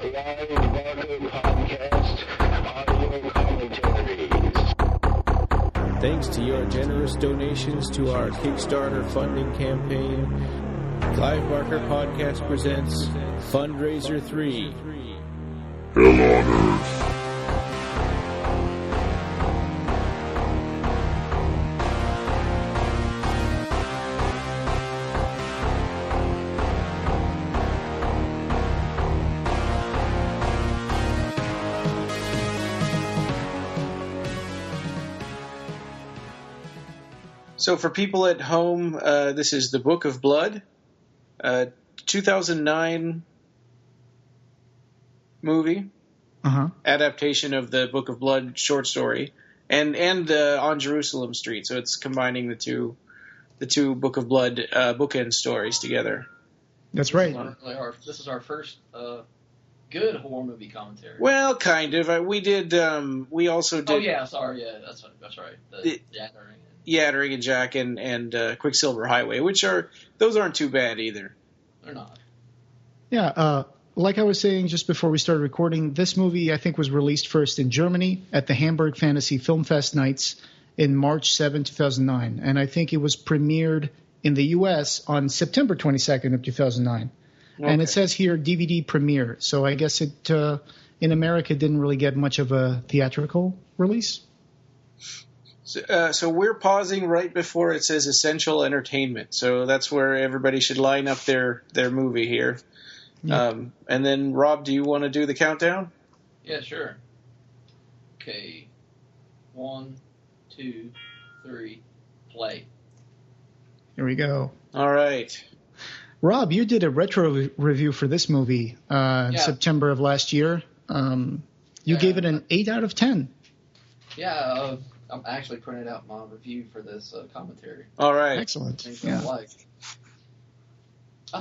Live Barcode Podcast audio commentaries. Thanks to your generous donations to our Kickstarter funding campaign, Clive Barker Podcast presents Fundraiser 3. Hell on Earth. So for people at home, this is The Book of Blood, 2009 movie, adaptation of the Book of Blood short story, and On Jerusalem Street. So it's combining the two Book of Blood bookend stories together. That's right. This is our first good horror movie commentary. Well, kind of. We also did. Oh yeah, sorry. Yeah, that's right. The Yattering. Yattering and Jack and Quicksilver Highway, those aren't too bad either. They're not. Yeah, like I was saying just before we started recording, this movie I think was released first in Germany at the Hamburg Fantasy Film Fest nights in March 7, 2009. And I think it was premiered in the U.S. on September 22nd of 2009. Okay. And it says here DVD premiere. So I guess it in America didn't really get much of a theatrical release. So we're pausing right before it says essential entertainment. So that's where everybody should line up their movie here. Yep. And then, Rob, do you want to do the countdown? Yeah, sure. Okay. 1, 2, 3, play. Here we go. All right. Rob, you did a retro review for this movie in September of last year. You gave it an 8 out of 10. Yeah, I'm actually printed out my review for this commentary. All right. Excellent. I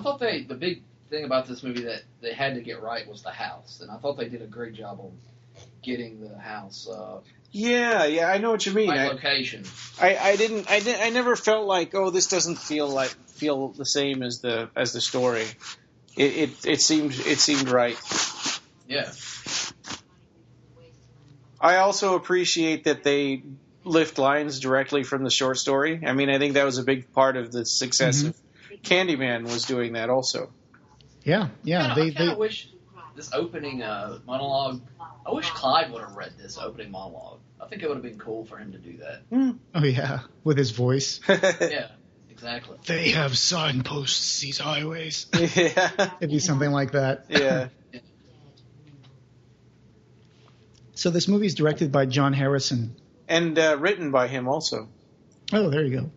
thought the big thing about this movie that they had to get right was the house, and I thought they did a great job on getting the house. Yeah, I know what you mean. Right location. I never felt like, oh, this doesn't feel the same as the story. It seemed right. Yeah. I also appreciate that they lift lines directly from the short story. I mean, I think that was a big part of the success of Candyman was doing that also. Yeah. I kind of wish this opening monologue, I wish Clyde would have read this opening monologue. I think it would have been cool for him to do that. Oh, yeah, with his voice. Yeah, exactly. They have signposts, these highways. Yeah. It'd be something like that. Yeah. So this movie is directed by John Harrison. And written by him also. Oh, there you go.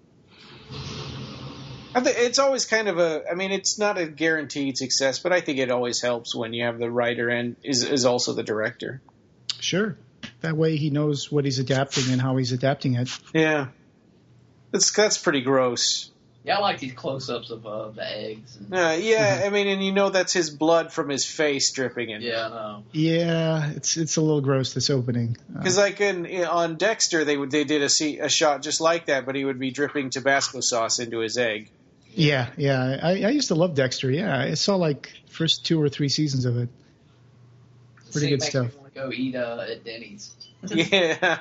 I think it's always kind of it's not a guaranteed success, but I think it always helps when you have the writer and is also the director. Sure. That way he knows what he's adapting and how he's adapting it. Yeah. That's pretty gross. Yeah, I like these close-ups of the eggs. And... I mean, and you know that's his blood from his face dripping in. Yeah, I know. Yeah, it's a little gross, this opening. Because like on Dexter, they did a shot just like that, but he would be dripping Tabasco sauce into his egg. Yeah. I used to love Dexter. Yeah, I saw like first 2 or 3 seasons of it. Pretty good stuff. Makes me want to go eat at Denny's. Yeah.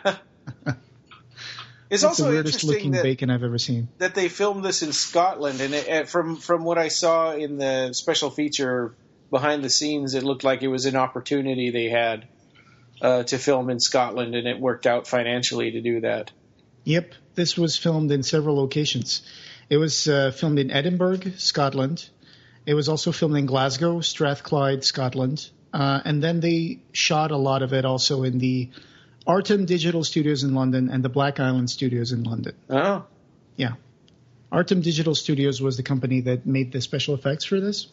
It's That's also the weirdest looking bacon I've ever seen. That they filmed this in Scotland, and from what I saw in the special feature behind the scenes, it looked like it was an opportunity they had to film in Scotland, and it worked out financially to do that. Yep, this was filmed in several locations. It was filmed in Edinburgh, Scotland. It was also filmed in Glasgow, Strathclyde, Scotland. And then they shot a lot of it also in the Artem Digital Studios in London and the Black Island Studios in London. Oh. Yeah. Artem Digital Studios was the company that made the special effects for this.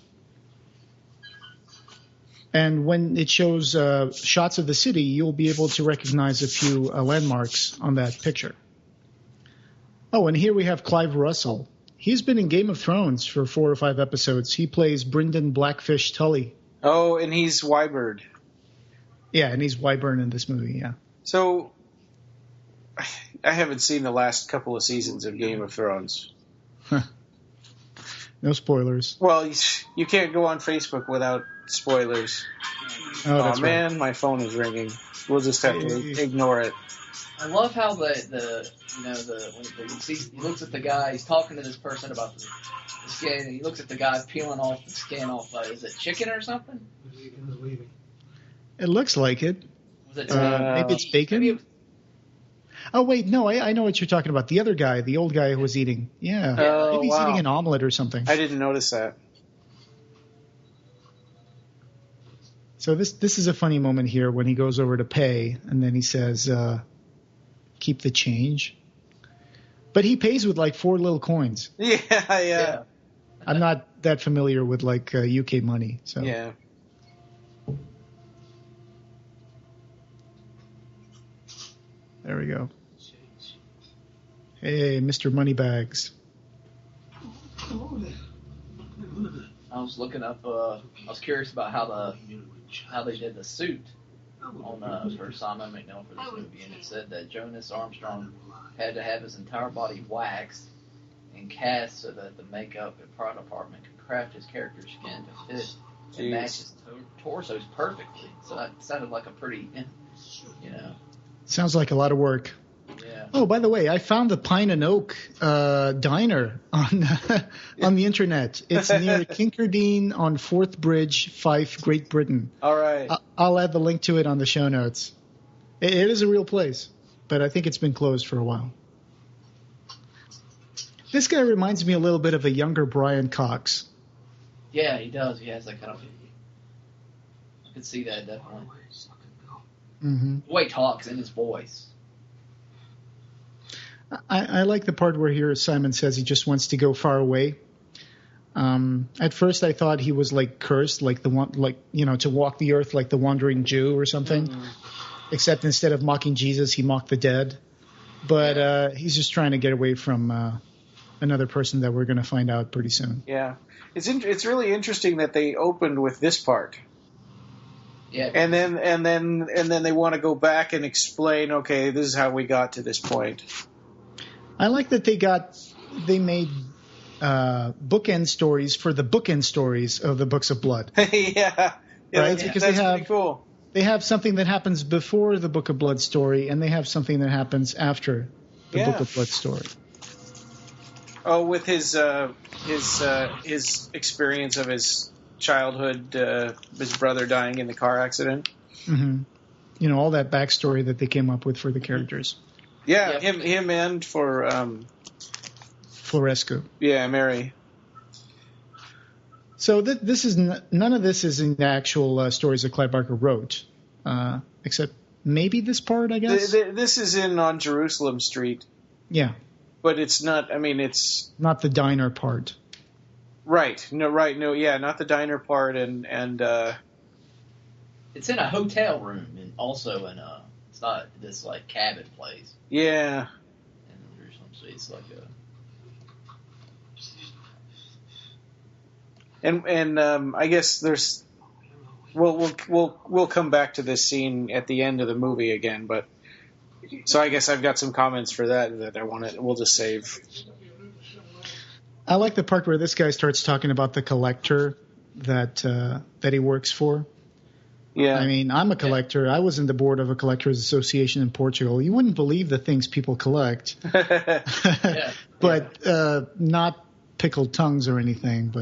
And when it shows shots of the city, you'll be able to recognize a few landmarks on that picture. Oh, and here we have Clive Russell. He's been in Game of Thrones for 4 or 5 episodes. He plays Brynden Blackfish Tully. Oh, and he's Wybird. Yeah, and he's Wyvern in this movie, yeah. So, I haven't seen the last couple of seasons of Game of Thrones. No spoilers. Well, you can't go on Facebook without spoilers. Oh, that's right. Man, my phone is ringing. We'll just have to ignore it. I love how when he looks at the guy, he's talking to this person about the skin, and he looks at the guy peeling off the skin off. Is it chicken or something? It looks like it. Was it maybe it's bacon? Oh, wait, no, I know what you're talking about. The other guy, the old guy who was eating. Yeah. Maybe he's eating an omelet or something. I didn't notice that. So this is a funny moment here when he goes over to pay, and then he says, keep the change. But he pays with like 4 little coins. Yeah. I'm not that familiar with like UK money. So. Yeah. There we go. Hey, Mr. Moneybags. I was looking up. I was curious about how they did the suit on for Simon McNeil for this movie, and it said that Jonas Armstrong had to have his entire body waxed and cast so that the makeup and product department could craft his character's skin to fit and match his torsos perfectly. So that sounded like a pretty, Sounds like a lot of work. Yeah. Oh, by the way, I found the Pine and Oak diner on the internet. It's near Kincardine on Forth Bridge, Fife, Great Britain. All right. I'll add the link to it on the show notes. It is a real place, but I think it's been closed for a while. This guy reminds me a little bit of a younger Brian Cox. Yeah, he does. He has that kind of. I could see that definitely. Mm-hmm. The way he talks and his voice. I like the part where here Simon says he just wants to go far away. At first I thought he was like cursed, like the one, to walk the earth like the wandering Jew or something. Mm-hmm. Except instead of mocking Jesus, he mocked the dead. But he's just trying to get away from another person that we're going to find out pretty soon. Yeah, it's really interesting that they opened with this part. Yeah. And then they want to go back and explain, okay, this is how we got to this point. I like that they made bookend stories for the bookend stories of the Books of Blood. Yeah, right? Because that's pretty cool. They have something that happens before the Book of Blood story, and they have something that happens after the Book of Blood story. Oh, with his experience of his childhood, his brother dying in the car accident. Mm-hmm. All that backstory that they came up with for the characters. Yeah, him and for Florescu. Yeah, Mary. So this is none of this is in the actual stories that Clive Barker wrote, except maybe this part, I guess. This is on Jerusalem Street. Yeah, but it's not. I mean, it's not the diner part. Right. No. Yeah, not the diner part, and it's in a hotel room, and also in a. It's not this like cabin place. Yeah. In Jerusalem, so it's like a. And I guess there's. We'll come back to this scene at the end of the movie again, but so I guess I've got some comments for that I want to. We'll just save. I like the part where this guy starts talking about the collector that he works for. Yeah. I mean, I'm a collector. Yeah. I was in the board of a collectors association in Portugal. You wouldn't believe the things people collect. But not pickled tongues or anything.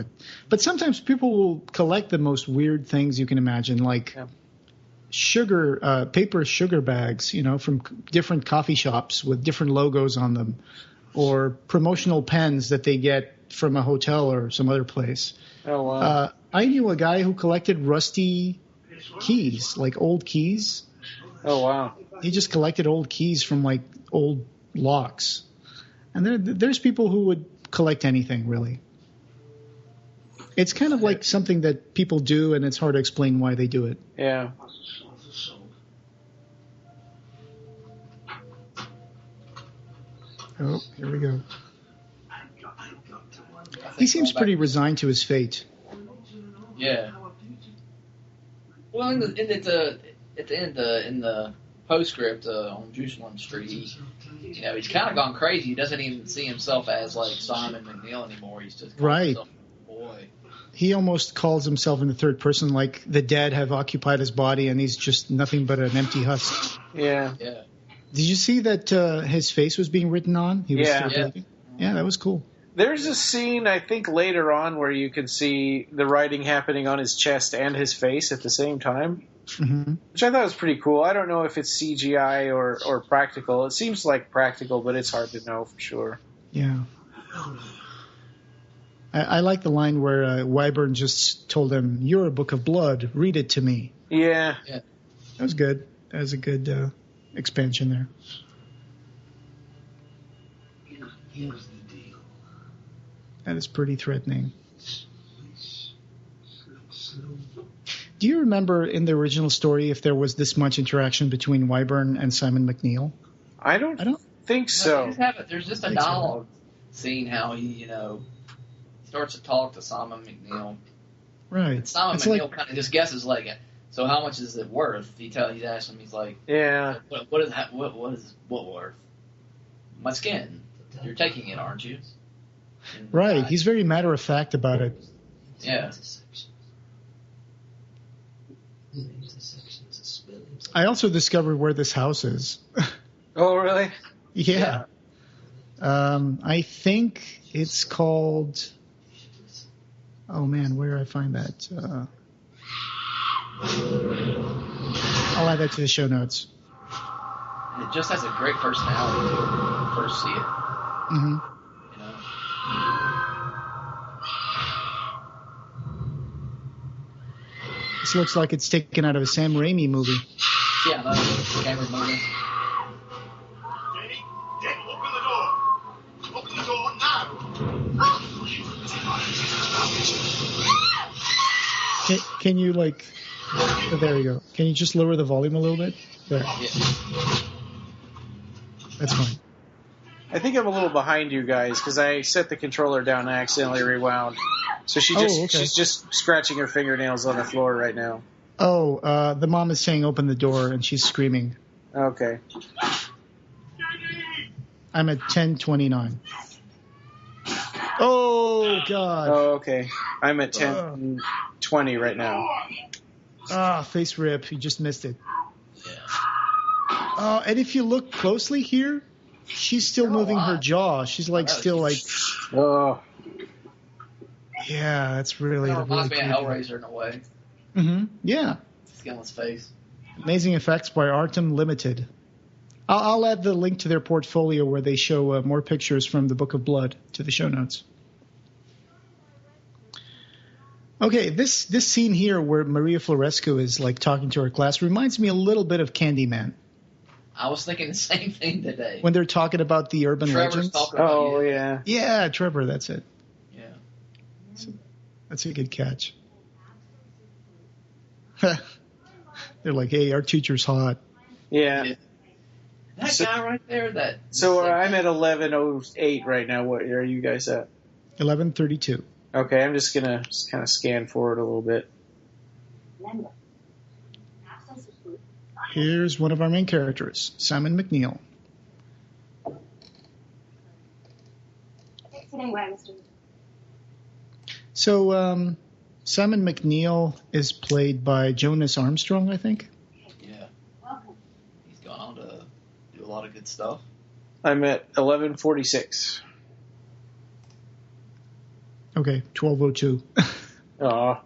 But sometimes people will collect the most weird things you can imagine, like paper sugar bags, from different coffee shops with different logos on them, or promotional pens that they get from a hotel or some other place. Oh, wow. I knew a guy who collected rusty keys, like old keys. Oh, wow. He just collected old keys from, like, old locks. And there's people who would collect anything, really. It's kind of like something that people do, and it's hard to explain why they do it. Yeah. Oh, here we go. He seems pretty resigned to his fate. Yeah. Well, at the end, in the postscript on Jerusalem Street, he's kind of gone crazy. He doesn't even see himself as like Simon McNeil anymore. He's just right. He almost calls himself in the third person, like the dead have occupied his body and he's just nothing but an empty husk. Yeah. Yeah. Did you see that his face was being written on? He was still bleeding? Yeah, that was cool. There's a scene, I think, later on where you can see the writing happening on his chest and his face at the same time, which I thought was pretty cool. I don't know if it's CGI or practical. It seems like practical, but it's hard to know for sure. Yeah. I like the line where Wyburn just told him, "You're a book of blood. Read it to me." Yeah. That was good. That was a good expansion there. Here's the deal. That is pretty threatening. Do you remember in the original story if there was this much interaction between Wyburn and Simon McNeil? I don't think so. There's just a dialogue scene how he, starts to talk to Simon McNeil. Right. And Simon McNeil kind of just guesses, like, so how much is it worth? He's asking him, he's like, yeah. What is what worth? My skin. You're taking it, aren't you? And, right. He's very matter of fact about it. Yeah. I also discovered where this house is. Oh, really? Yeah. I think it's called... Oh, man, where did I find that? I'll add that to the show notes. And it just has a great personality to it when you first see it. Mm-hmm. This looks like it's taken out of a Sam Raimi movie. Yeah, no, Cameron movie. Danny, open the door. Open the door now. Can you, oh, there you go. Can you just lower the volume a little bit? There. Yeah. That's fine. I think I'm a little behind you guys because I set the controller down and I accidentally rewound. So she's just scratching her fingernails on the floor right now. Oh, the mom is saying open the door and she's screaming. Okay. I'm at 10:29. Oh, God. Oh, okay. I'm at 10:20 right now. Face rip. You just missed it. Yeah. And if you look closely here, she's still moving her jaw. She's Oh. Yeah, that's really... It reminds me of Hellraiser in a way. Mm-hmm. Yeah. Skinless face. Amazing effects by Artem Limited. I'll add the link to their portfolio where they show more pictures from the Book of Blood to the show notes. Okay, this scene here where Maria Florescu is talking to her class reminds me a little bit of Candyman. I was thinking the same thing today. When they're talking about the urban legends. Oh, yeah. Yeah, Trevor, that's it. Yeah. That's a good catch. They're like, hey, our teacher's hot. Yeah. That guy right there, So I'm at 11:08 right now. What are you guys at? 11:32. Okay, I'm just going to kind of scan forward a little bit. Here's one of our main characters, Simon McNeil. So, Simon McNeil is played by Jonas Armstrong, I think. Yeah. He's gone on to do a lot of good stuff. I'm at 11:46. Okay, 12:02. Aw.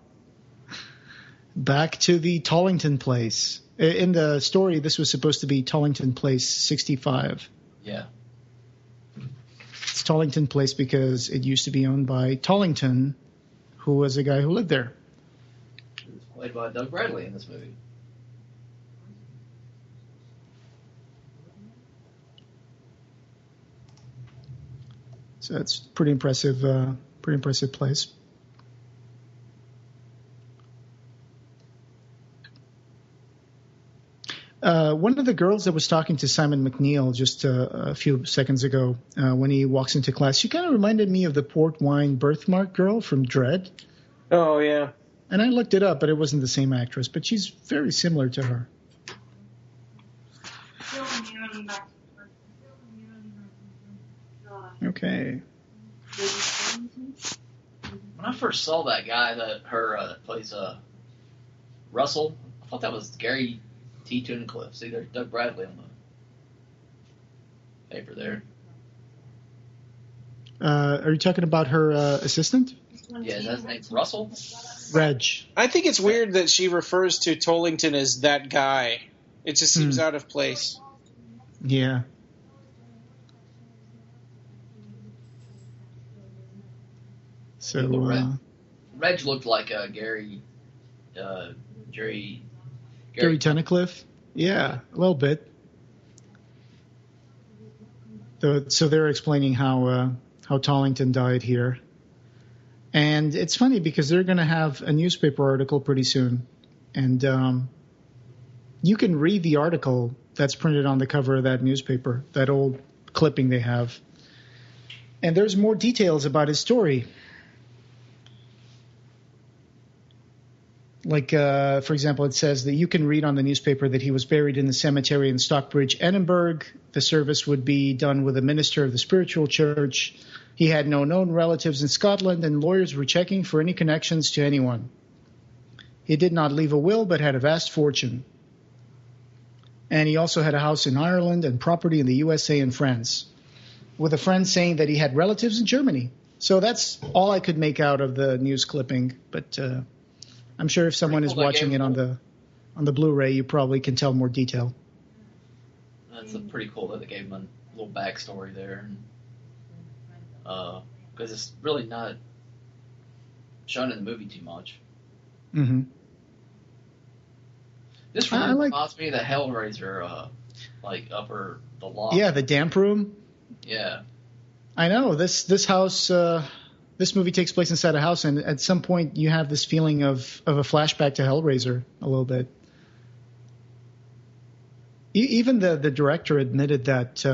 Back to the Tollington place. In the story, this was supposed to be Tollington Place 65. Yeah. It's Tollington Place because it used to be owned by Tollington, who was a guy who lived there. He was played by Doug Bradley in this movie. So it's pretty impressive place. One of the girls that was talking to Simon McNeil just a few seconds ago when he walks into class, she kind of reminded me of the port wine birthmark girl from Dredd. Oh, yeah. And I looked it up, but it wasn't the same actress, but she's very similar to her. Okay. when I first saw that guy that plays Russell, I thought that was Gary T. Tunecliffe. See, there's Doug Bradley on the paper there. Are you talking about her assistant? Yeah, is that his name Russell? Reg. I think it's weird that she refers to Tollington as that guy. It just seems out of place. Yeah. So Reg looked like Gary Tunnicliffe. Yeah, a little bit. So they're explaining how Tollington died here. And it's funny because they're going to have a newspaper article pretty soon. And you can read the article that's printed on the cover of that newspaper, that old clipping they have. And there's more details about his story. Like, for example, it says that you can read on the newspaper that he was buried in the cemetery in Stockbridge, Edinburgh. The service would be done with a minister of the spiritual church. He had no known relatives in Scotland, and lawyers were checking for any connections to anyone. He did not leave a will, but had a vast fortune. And he also had a house in Ireland and property in the USA and France, with a friend saying that he had relatives in Germany. So that's all I could make out of the news clipping, but I'm sure if someone is watching it on the Blu-ray, you probably can tell more detail. That's pretty cool that they gave him a little backstory there, because it's really not shown in the movie too much. Mm-hmm. This room reminds me of the Hellraiser, the loft. Yeah, the damp room. Yeah. I know this house. This movie takes place inside a house, and at some point you have this feeling of a flashback to Hellraiser a little bit. Even the director admitted that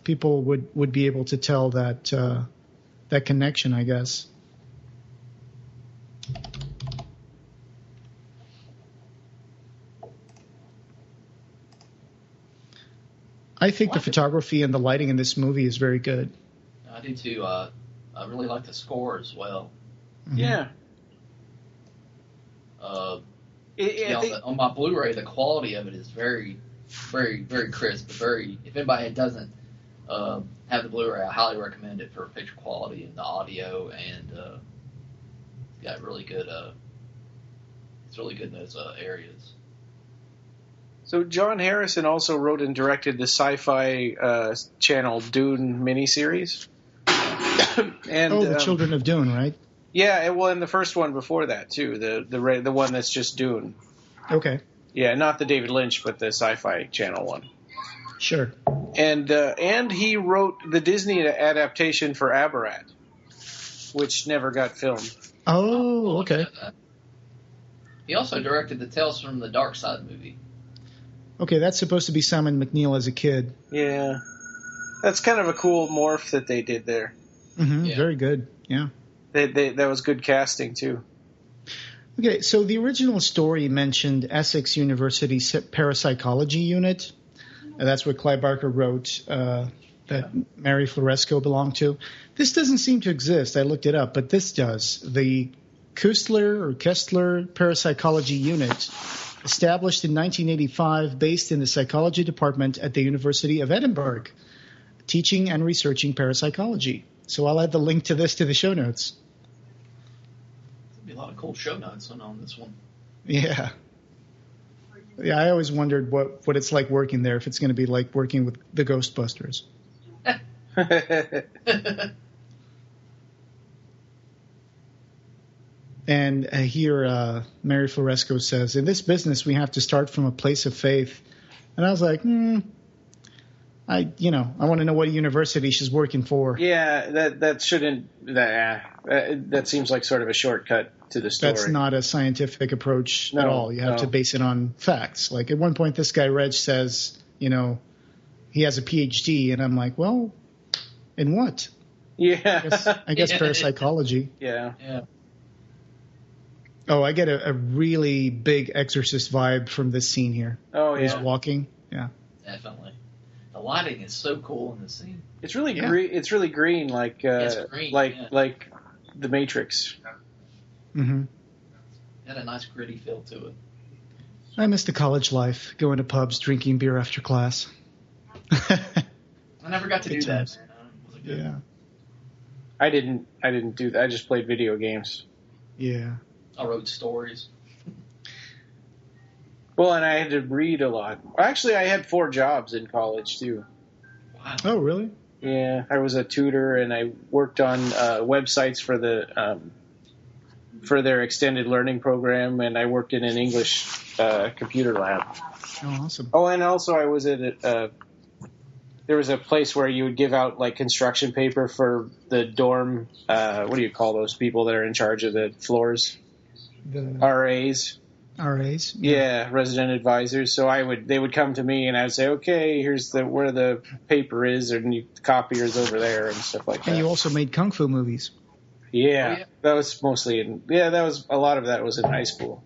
people would be able to tell that connection, I guess. I think the photography and the lighting in this movie is very good. I do too. I really like the score as well. Mm-hmm. Yeah. On my Blu-ray, the quality of it is very, very, very crisp. If anybody doesn't have the Blu-ray, I highly recommend it for picture quality and the audio, and it's got really good. It's really good in those areas. So John Harrison also wrote and directed the Sci-Fi Channel Dune miniseries. And, the Children of Dune, right? Yeah, well, and the first one before that too, the one that's just Dune. Okay. Yeah, not the David Lynch, but the Sci-Fi Channel one. Sure. And he wrote the Disney adaptation for Abarat, which never got filmed. Oh, okay. He also directed the Tales from the Dark Side movie. Okay, that's supposed to be Simon McNeil as a kid. Yeah. That's kind of a cool morph that they did there. Mm-hmm, yeah. Very good, yeah. That was good casting, too. Okay, so the original story mentioned Essex University's parapsychology unit. That's what Clive Barker wrote that Mary Floresco belonged to. This doesn't seem to exist. I looked it up, but this does. The Kessler Parapsychology Unit, established in 1985, based in the psychology department at the University of Edinburgh, teaching and researching parapsychology. So I'll add the link to this to the show notes. There'll be a lot of cool show notes on this one. Yeah. Yeah, I always wondered what it's like working there, if it's going to be like working with the Ghostbusters. And here Mary Floresco says, in this business we have to start from a place of faith. And I was like, I want to know what university she's working for. Yeah, that seems like sort of a shortcut to the story. That's not a scientific approach at all. You have to base it on facts. Like at one point, this guy Reg says, he has a PhD, and I'm like, well, in what? Yeah, I guess parapsychology. Yeah. Oh, I get a really big Exorcist vibe from this scene here. Oh, yeah. He's walking. Yeah. Definitely. The lighting is so cool in this scene. It's really green. It's really green, like it's green, like The Matrix. Mm-hmm. Had a nice gritty feel to it. I miss the college life, going to pubs, drinking beer after class. I never got to Good do times. that, man. Was it good? Yeah. I didn't do that. I just played video games. Yeah. I wrote stories. Well, and I had to read a lot. Actually, I had 4 jobs in college, too. Wow. Oh, really? Yeah, I was a tutor, and I worked on websites for for their extended learning program, and I worked in an English computer lab. Oh, awesome. Oh, and also I was at there was a place where you would give out like construction paper for the dorm. What do you call those people that are in charge of the floors? The RAs. RAs? Yeah, resident advisors. So they would come to me and I would say, okay, here's where the paper is, and the copier's over there and stuff like that. And you also made kung fu movies. Yeah, Oh, yeah. that was mostly that was a lot of that was in high school.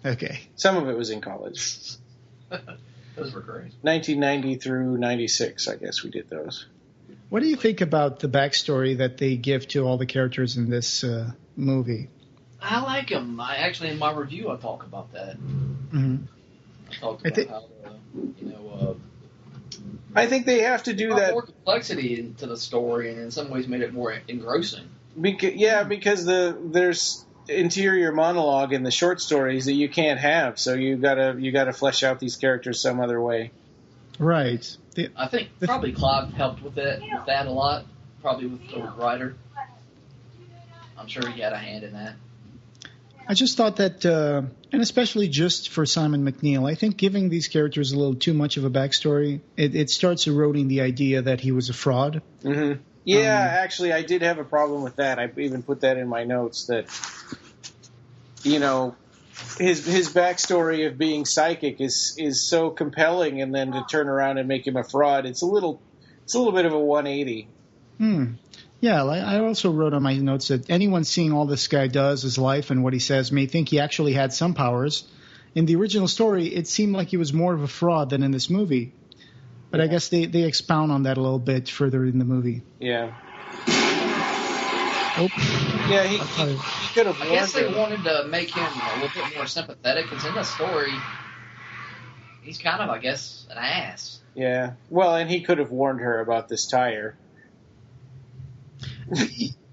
Okay. Some of it was in college. Those were great. 1990 through 96, I guess we did those. What do you think about the backstory that they give to all the characters in this movie? I like them. In my review, I talk about that. Mm-hmm. I talked I about think- how, I think they have to do brought that. more complexity into the story, and in some ways made it more engrossing. Because there's interior monologue in the short stories that you can't have, so you gotta flesh out these characters some other way. Right. I think probably Clive helped with that a lot. Probably with the writer. I'm sure he had a hand in that. I just thought that, and especially just for Simon McNeil, I think giving these characters a little too much of a backstory, it starts eroding the idea that he was a fraud. Mm-hmm. Yeah, actually, I did have a problem with that. I even put that in my notes that, his backstory of being psychic is so compelling, and then to turn around and make him a fraud, it's a little bit of a 180. Yeah, I also wrote on my notes that anyone seeing all this guy does, his life and what he says, may think he actually had some powers. In the original story, it seemed like he was more of a fraud than in this movie. But I guess they expound on that a little bit further in the movie. Yeah. Oh. Yeah, he could have I guess they warned wanted to make him a little bit more sympathetic, because in the story, he's kind of, I guess, an ass. Yeah. Well, and he could have warned her about this tire.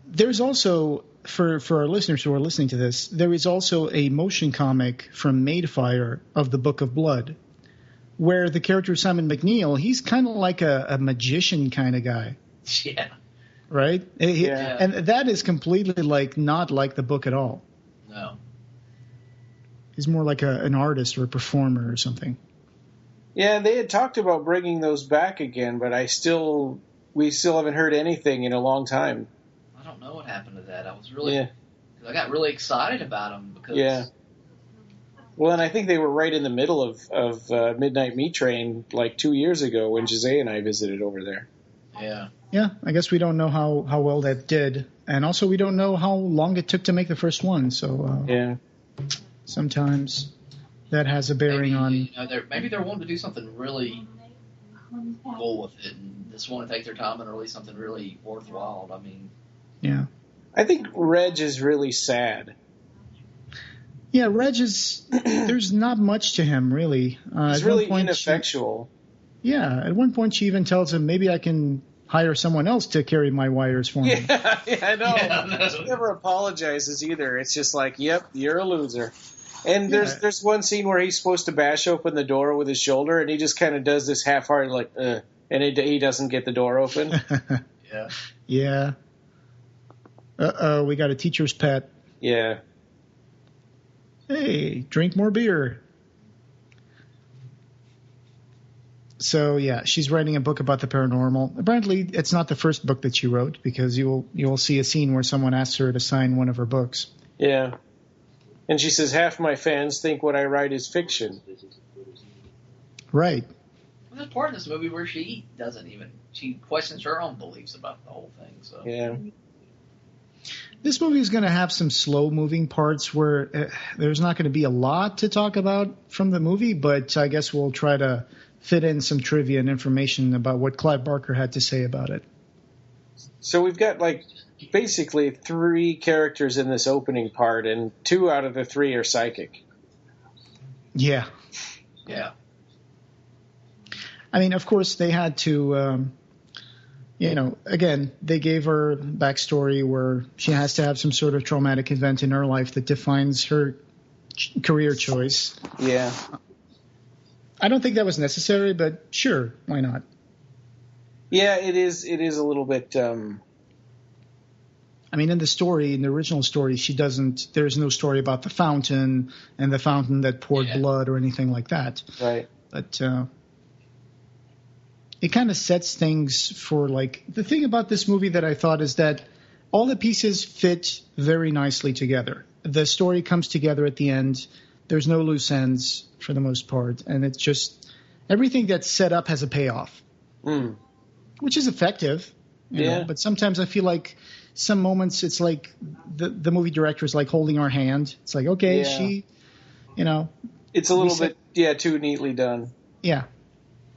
There's also, for our listeners who are listening to this, there is also a motion comic from Madefire of the Book of Blood, where the character Simon McNeil, he's kind of like a magician kind of guy. Yeah. Right? Yeah. And that is completely not like the book at all. No. He's more like an artist or a performer or something. Yeah, they had talked about bringing those back again, but we still haven't heard anything in a long time. I don't know what happened to that. I got really excited about him because. Yeah. Well, and I think they were right in the middle of Midnight Meat Train like 2 years ago when Jose and I visited over there. Yeah. Yeah, I guess we don't know how well that did. And also we don't know how long it took to make the first one. So Yeah. sometimes that has a bearing on... Maybe they're wanting to do something really cool with it and just want to take their time and release something really worthwhile. I mean... Yeah. I think Reg is really sad. Yeah, Reg is... there's not much to him, really. He's really ineffectual. At one point she even tells him, maybe I can hire someone else to carry my wires for me. Yeah, I know. Yeah. She never apologizes either. It's just like, yep, you're a loser. And there's one scene where he's supposed to bash open the door with his shoulder, and he just kind of does this half-hearted, like, and he doesn't get the door open. Yeah. Yeah. Uh-oh, we got a teacher's pet. Yeah. Hey, drink more beer. So, yeah, she's writing a book about the paranormal. Apparently, it's not the first book that she wrote, because you'll see a scene where someone asks her to sign one of her books. Yeah. And she says, half my fans think what I write is fiction. Right. Well, there's part in this movie where she questions her own beliefs about the whole thing. So. Yeah. This movie is going to have some slow-moving parts where there's not going to be a lot to talk about from the movie, but I guess we'll try to fit in some trivia and information about what Clive Barker had to say about it. So we've got, like, basically 3 characters in this opening part, and 2 out of the 3 are psychic. Yeah. Yeah. I mean, of course, they had to, again, they gave her backstory where she has to have some sort of traumatic event in her life that defines her career choice. Yeah. I don't think that was necessary, but sure, why not? Yeah, it is a little bit... I mean, in the original story, there's no story about the fountain and the fountain that poured blood or anything like that. Right. But it kind of sets things for, like, the thing about this movie that I thought is that all the pieces fit very nicely together. The story comes together at the end. There's no loose ends for the most part. And it's just everything that's set up has a payoff, which is effective. You know? But sometimes I feel like some moments it's like the movie director is like holding our hand. It's like, okay, she, It's a little bit, too neatly done. Yeah.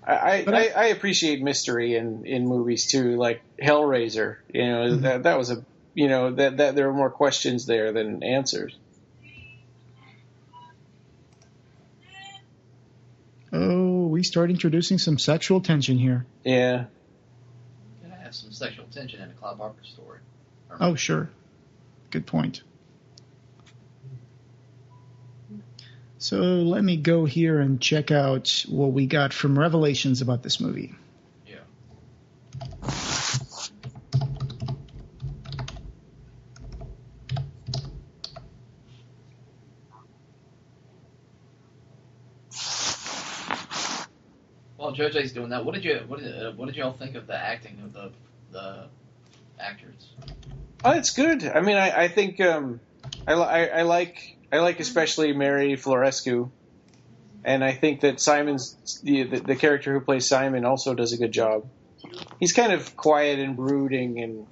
I appreciate mystery in movies too, like Hellraiser. That was that there were more questions there than answers. Oh, we start introducing some sexual tension here. Yeah. Gotta have some sexual tension in a Clive Barker story. Oh, sure. Good point. So let me go here and check out what we got from Revelations about this movie. Yeah. While JoJo's doing that, what did y'all think of the acting of the actors? Oh, it's good. I mean, I think I like especially Mary Florescu, and I think that Simon's the character who plays Simon also does a good job. He's kind of quiet and brooding, and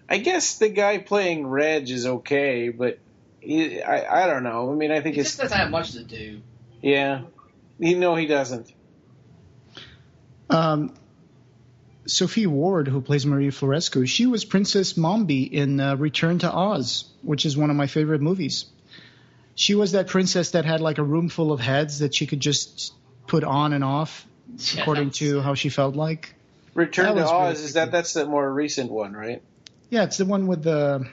I guess the guy playing Reg is okay, but I don't know. I mean, I think he just doesn't have much to do. Yeah, he doesn't. Sophie Ward, who plays Marie Florescu, she was Princess Mombi in Return to Oz, which is one of my favorite movies. She was that princess that had like a room full of heads that she could just put on and off according to how she felt like. Return to Oz, that's the more recent one, right? Yeah, it's the one with the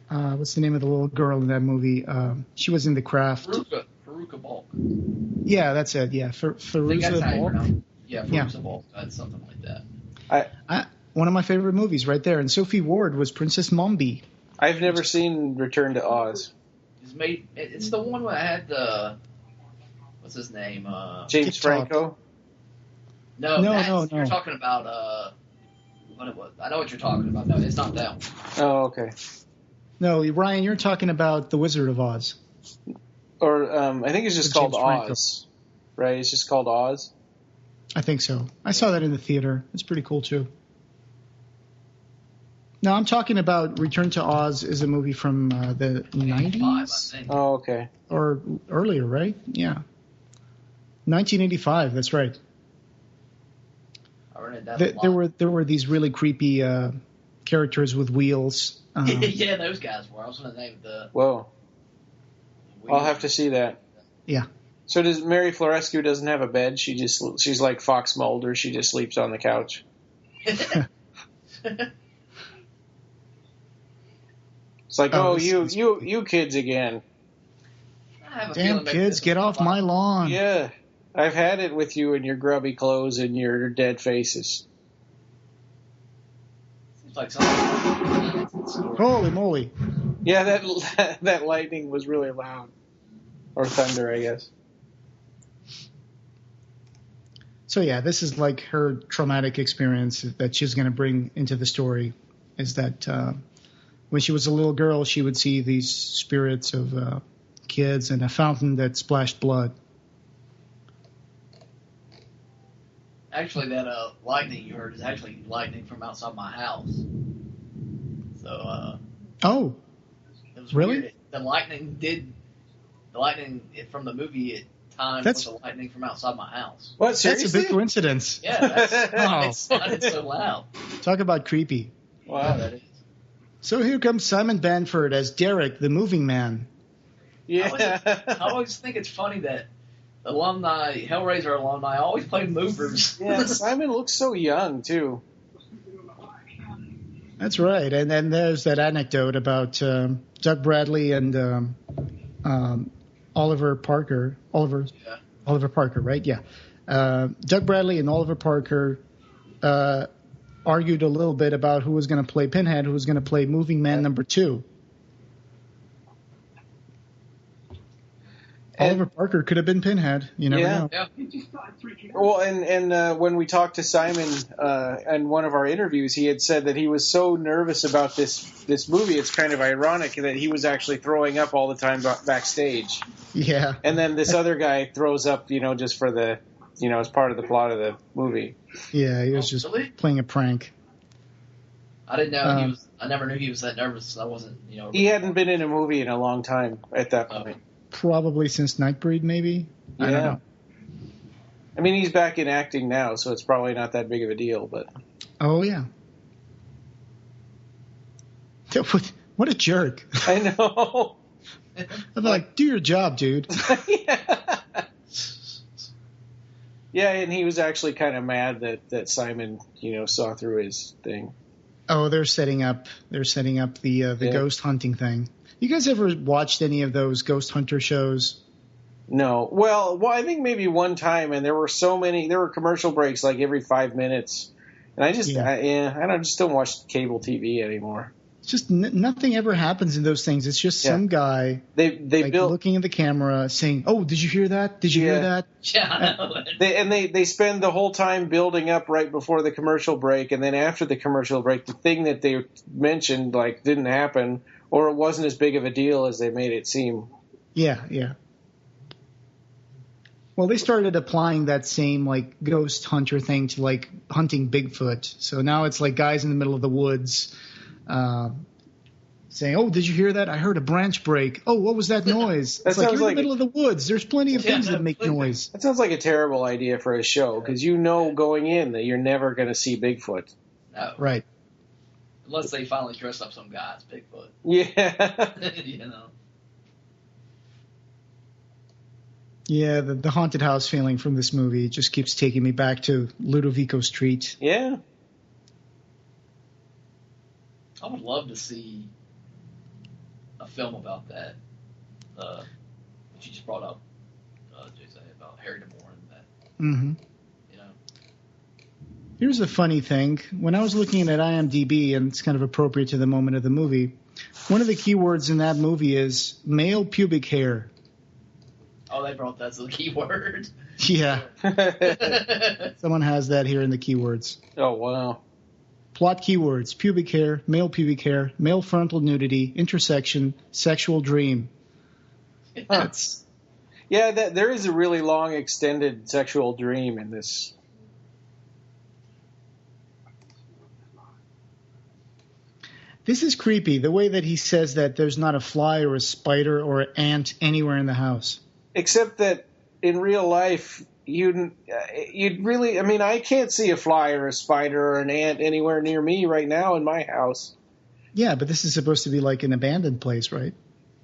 what's the name of the little girl in that movie? She was in The Craft. Faruka Balk. Yeah, that's it. Yeah, Faruka Balk. Yeah, Faruka Balk. That's something like that. One of my favorite movies right there. And Sophie Ward was Princess Mombi. I've never seen Return to Oz. It's the one where I had the... What's his name? James Franco? No. You're talking about... what it was. I know what you're talking about. No, it's not that one. Oh, okay. No, Ryan, you're talking about The Wizard of Oz. Or I think it's just called Oz. Right? It's just called Oz? I think so. I saw that in the theater. It's pretty cool, too. No, I'm talking about Return to Oz is a movie from the 90s? Oh, okay. Or earlier, right? Yeah. 1985, that's right. I read that there were these really creepy characters with wheels. Yeah, those guys were. I was going to name the... Whoa. I'll have to see that. Yeah. So does Mary Florescu doesn't have a bed? She's like Fox Mulder. She just sleeps on the couch. It's like, you kids again. Damn kids, get off my lawn. Yeah, I've had it with you and your grubby clothes and your dead faces. Seems like something. Holy moly! Yeah, that lightning was really loud, or thunder, I guess. So yeah, this is like her traumatic experience that she's going to bring into the story. Is that when she was a little girl, she would see these spirits of kids and a fountain that splashed blood. Actually, that lightning you heard is actually lightning from outside my house. So. Oh. It was really? Weird. The lightning from the movie. It time with the lightning from outside my house. What, seriously? That's a big coincidence. Yeah, that's why it sounded so loud. Talk about creepy. Wow. That is. So here comes Simon Bamford as Derek, the moving man. Yeah. I always think it's funny that Hellraiser alumni always play movers. Yeah, Simon looks so young, too. That's right. And then there's that anecdote about Doug Bradley and Oliver Parker. Oliver Parker, right? Yeah. Doug Bradley and Oliver Parker argued a little bit about who was going to play Pinhead, who was going to play Moving Man number 2. Oliver Parker could have been Pinhead. You never know. Yeah. Well, and when we talked to Simon in one of our interviews, he had said that he was so nervous about this movie. It's kind of ironic that he was actually throwing up all the time backstage. Yeah. And then this other guy throws up, just for the, as part of the plot of the movie. Yeah, he was just playing a prank. I didn't know he was. I never knew he was that nervous. I wasn't. He hadn't been in a movie in a long time at that point. Probably since Nightbreed, maybe. I don't know. I mean, he's back in acting now, so it's probably not that big of a deal. But oh yeah, what a jerk! I know. I'm like, do your job, dude. Yeah, and he was actually kind of mad that Simon, saw through his thing. Oh, they're setting up the ghost hunting thing. You guys ever watched any of those ghost hunter shows? No. Well, I think maybe one time, and there were commercial breaks like every 5 minutes, and I just don't watch cable TV anymore. It's just nothing ever happens in those things. It's just some guy they built looking at the camera saying, "Oh, did you hear that? Did you hear that?" Yeah. They spend the whole time building up right before the commercial break, and then after the commercial break, the thing that they mentioned didn't happen, or it wasn't as big of a deal as they made it seem. Yeah. Well, they started applying that same ghost hunter thing to hunting Bigfoot. So now it's guys in the middle of the woods saying, "Oh, did you hear that? I heard a branch break. Oh, what was that noise?" It's you're in the middle of the woods. There's plenty of things that make noise. That sounds like a terrible idea for a show because going in that you're never going to see Bigfoot. No. Right. Unless they finally dress up some guy as Bigfoot. Yeah. Yeah, the haunted house feeling from this movie just keeps taking me back to Ludovico Street. Yeah. I would love to see a film about that. That you just brought up, Jason, about Harry DeMore and that. Mm-hmm. Here's a funny thing. When I was looking at IMDb, and it's kind of appropriate to the moment of the movie, one of the keywords in that movie is male pubic hair. Oh, they brought that as a keyword. Yeah. Someone has that here in the keywords. Oh, wow. Plot keywords: pubic hair, male frontal nudity, intersection, sexual dream. Yeah, there is a really long, extended sexual dream in this. This is creepy, the way that he says that there's not a fly or a spider or an ant anywhere in the house. Except that in real life, you'd really, I can't see a fly or a spider or an ant anywhere near me right now in my house. Yeah, but this is supposed to be like an abandoned place, right?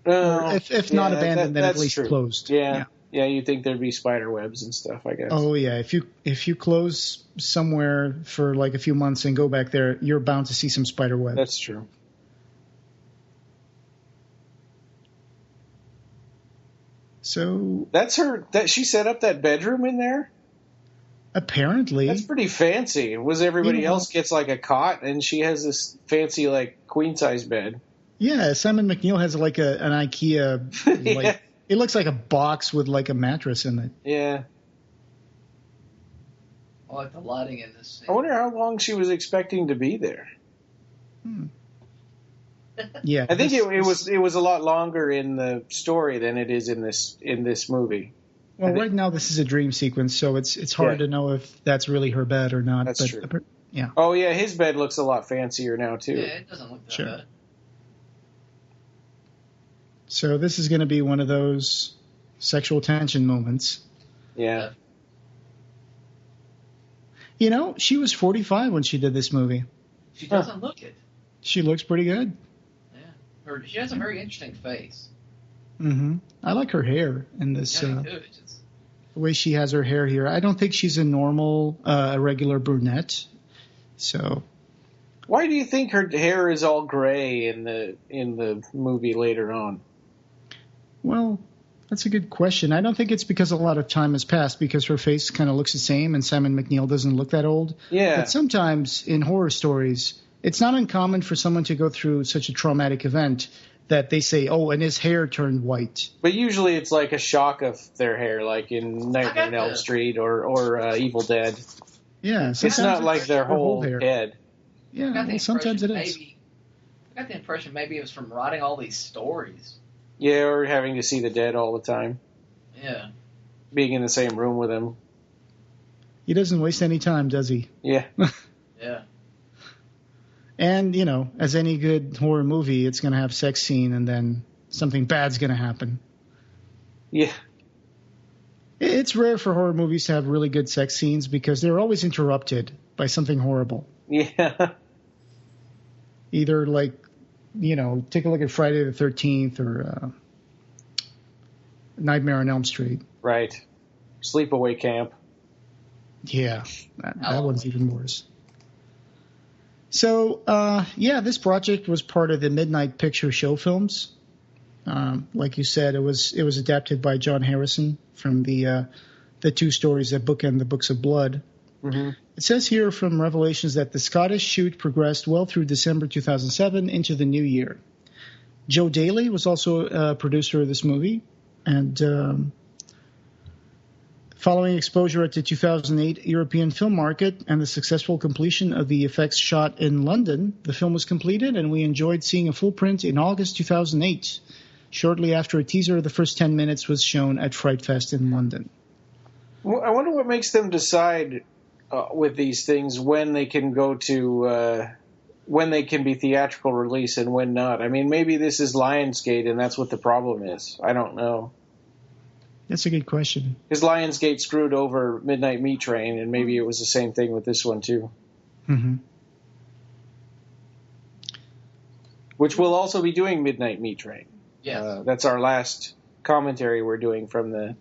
If not abandoned, then at least true. Closed. Yeah, you'd think there'd be spider webs and stuff, I guess. Oh, yeah. If you close somewhere for a few months and go back there, you're bound to see some spider webs. That's true. So that's she set up that bedroom in there? Apparently. That's pretty fancy. Everybody else gets a cot, and she has this fancy queen-size bed. Yeah, Simon McNeil has an IKEA, it looks like a box with a mattress in it. Yeah. I like the lighting in this scene. I wonder how long she was expecting to be there. Yeah, I think it was a lot longer in the story than it is in this movie. Well, right now this is a dream sequence, so it's hard to know if that's really her bed or not. That's true. Yeah. Oh yeah, his bed looks a lot fancier now too. Yeah, it doesn't look that bad. So this is going to be one of those sexual tension moments. Yeah. You know, she was 45 when she did this movie. She doesn't look it. She looks pretty good. Yeah. She has a very interesting face. Mm-hmm. I like her hair in this. Yeah, the way she has her hair here. I don't think she's a normal, regular brunette. So, why do you think her hair is all gray in the movie later on? Well, that's a good question. I don't think it's because a lot of time has passed, because her face kind of looks the same, and Simon McNeil doesn't look that old. Yeah. But sometimes in horror stories, it's not uncommon for someone to go through such a traumatic event that they say, oh, and his hair turned white. But usually it's like a shock of their hair, like in Nightmare on Elm Street or Evil Dead. Yeah. It's not like their whole head. Yeah, well, sometimes it is. I got the impression maybe it was from writing all these stories. Yeah, or having to see the dead all the time. Yeah. Being in the same room with them. He doesn't waste any time, does he? Yeah. Yeah. And, you know, as any good horror movie, it's going to have sex scene and then something bad's going to happen. Yeah. It's rare for horror movies to have really good sex scenes because they're always interrupted by something horrible. Yeah. Either like, you know, take a look at Friday the 13th or Nightmare on Elm Street. Right. Sleepaway Camp. Yeah, that one's even worse. So, this project was part of the Midnight Picture Show films. Like you said, it was adapted by John Harrison from the two stories that bookend the Books of Blood. Mm-hmm. It says here from Revelations that the Scottish shoot progressed well through December 2007 into the new year. Joe Daly was also a producer of this movie, and following exposure at the 2008 European film market and the successful completion of the effects shot in London, the film was completed, and we enjoyed seeing a full print in August 2008, shortly after a teaser of the first 10 minutes was shown at Fright Fest in London. Well, I wonder what makes them decide with these things when they can go to when they can be theatrical release and when not. I mean, maybe this is Lionsgate and that's what the problem is. I don't know. That's a good question. Because Lionsgate screwed over Midnight Meat Train, and maybe it was the same thing with this one, too. Mm-hmm. Which we'll also be doing Midnight Meat Train. Yes. That's our last commentary we're doing from the...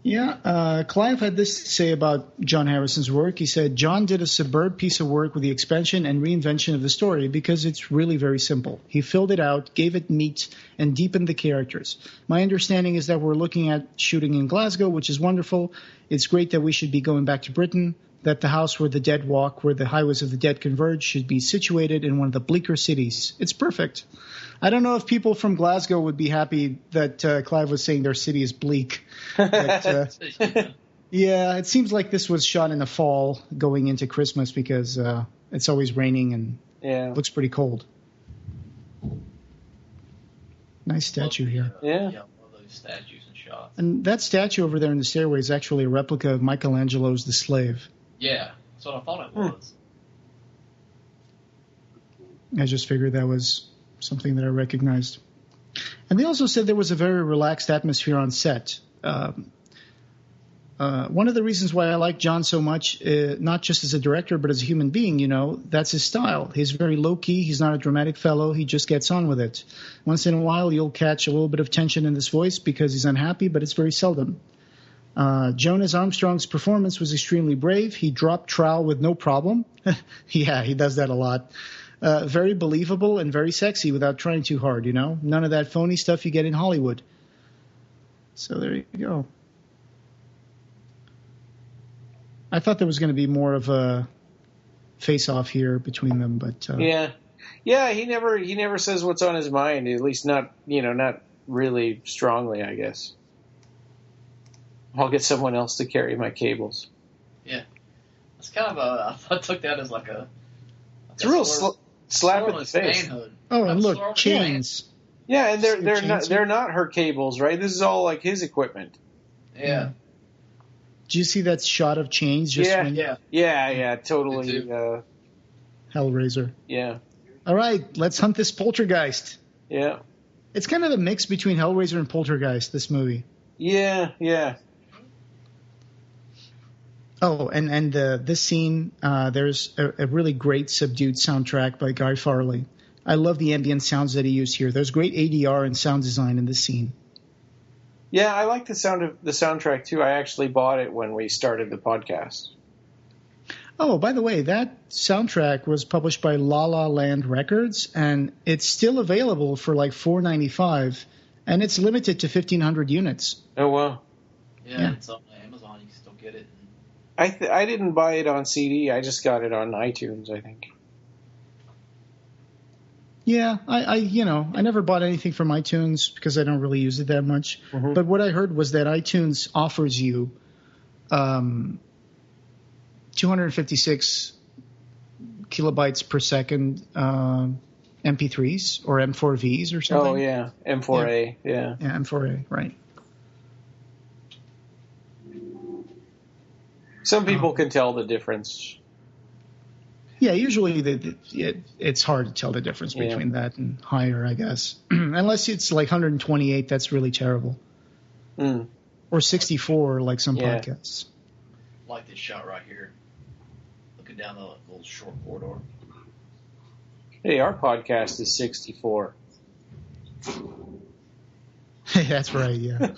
Yeah, Clive had this to say about John Harrison's work. He said, John did a superb piece of work with the expansion and reinvention of the story because it's really very simple. He filled it out, gave it meat, and deepened the characters. My understanding is that we're looking at shooting in Glasgow, which is wonderful. It's great that we should be going back to Britain, that the house where the dead walk, where the highways of the dead converge, should be situated in one of the bleaker cities. It's perfect. I don't know if people from Glasgow would be happy that Clive was saying their city is bleak. But, yeah, it seems like this was shot in the fall going into Christmas because it's always raining and it looks pretty cold. Nice statue here. Yeah, one of those statues and shots. And that statue over there in the stairway is actually a replica of Michelangelo's The Slave. Yeah, that's what I thought it was. I just figured that was something that I recognized. And they also said there was a very relaxed atmosphere on set. One of the reasons why I like John so much, not just as a director, but as a human being, you know, that's his style. He's very low-key. He's not a dramatic fellow. He just gets on with it. Once in a while, you'll catch a little bit of tension in his voice because he's unhappy, but it's very seldom. Jonas Armstrong's performance was extremely brave. He dropped trowel with no problem. Yeah, he does that a lot. Very believable and very sexy without trying too hard, you know. None of that phony stuff you get in Hollywood. So there you go. I thought there was going to be more of a face-off here between them, but yeah. He never says what's on his mind. At least not really strongly, I guess. I'll get someone else to carry my cables. Yeah, it's kind of I took that as like a. It's a real slap in the face. Oh, and look, chains. Yeah, and they're not her cables, right? This is all like his equipment. Yeah. Do you see that shot of chains? Yeah, totally. Hellraiser. Yeah. All right, let's hunt this poltergeist. Yeah. It's kind of a mix between Hellraiser and Poltergeist, this movie. Yeah, yeah. Oh, and this scene, there's a really great subdued soundtrack by Guy Farley. I love the ambient sounds that he used here. There's great ADR and sound design in this scene. Yeah, I like the sound of the soundtrack too. I actually bought it when we started the podcast. Oh, by the way, that soundtrack was published by La La Land Records, and it's still available for like $4.95, and it's limited to 1,500 units. Oh, wow. Yeah, it's on Amazon. You can still get it. I didn't buy it on CD. I just got it on iTunes, I think. Yeah, I never bought anything from iTunes because I don't really use it that much. Mm-hmm. But what I heard was that iTunes offers you 256 kilobytes per second MP3s or M4Vs or something. Oh, yeah, M4A, yeah. Yeah, M4A, right. Some people can tell the difference. Yeah, usually it's hard to tell the difference between that and higher, I guess. Unless it's like 128, that's really terrible. Mm. Or 64, like some podcasts. Like this shot right here. Looking down the little short corridor. Hey, our podcast is 64. That's right, yeah.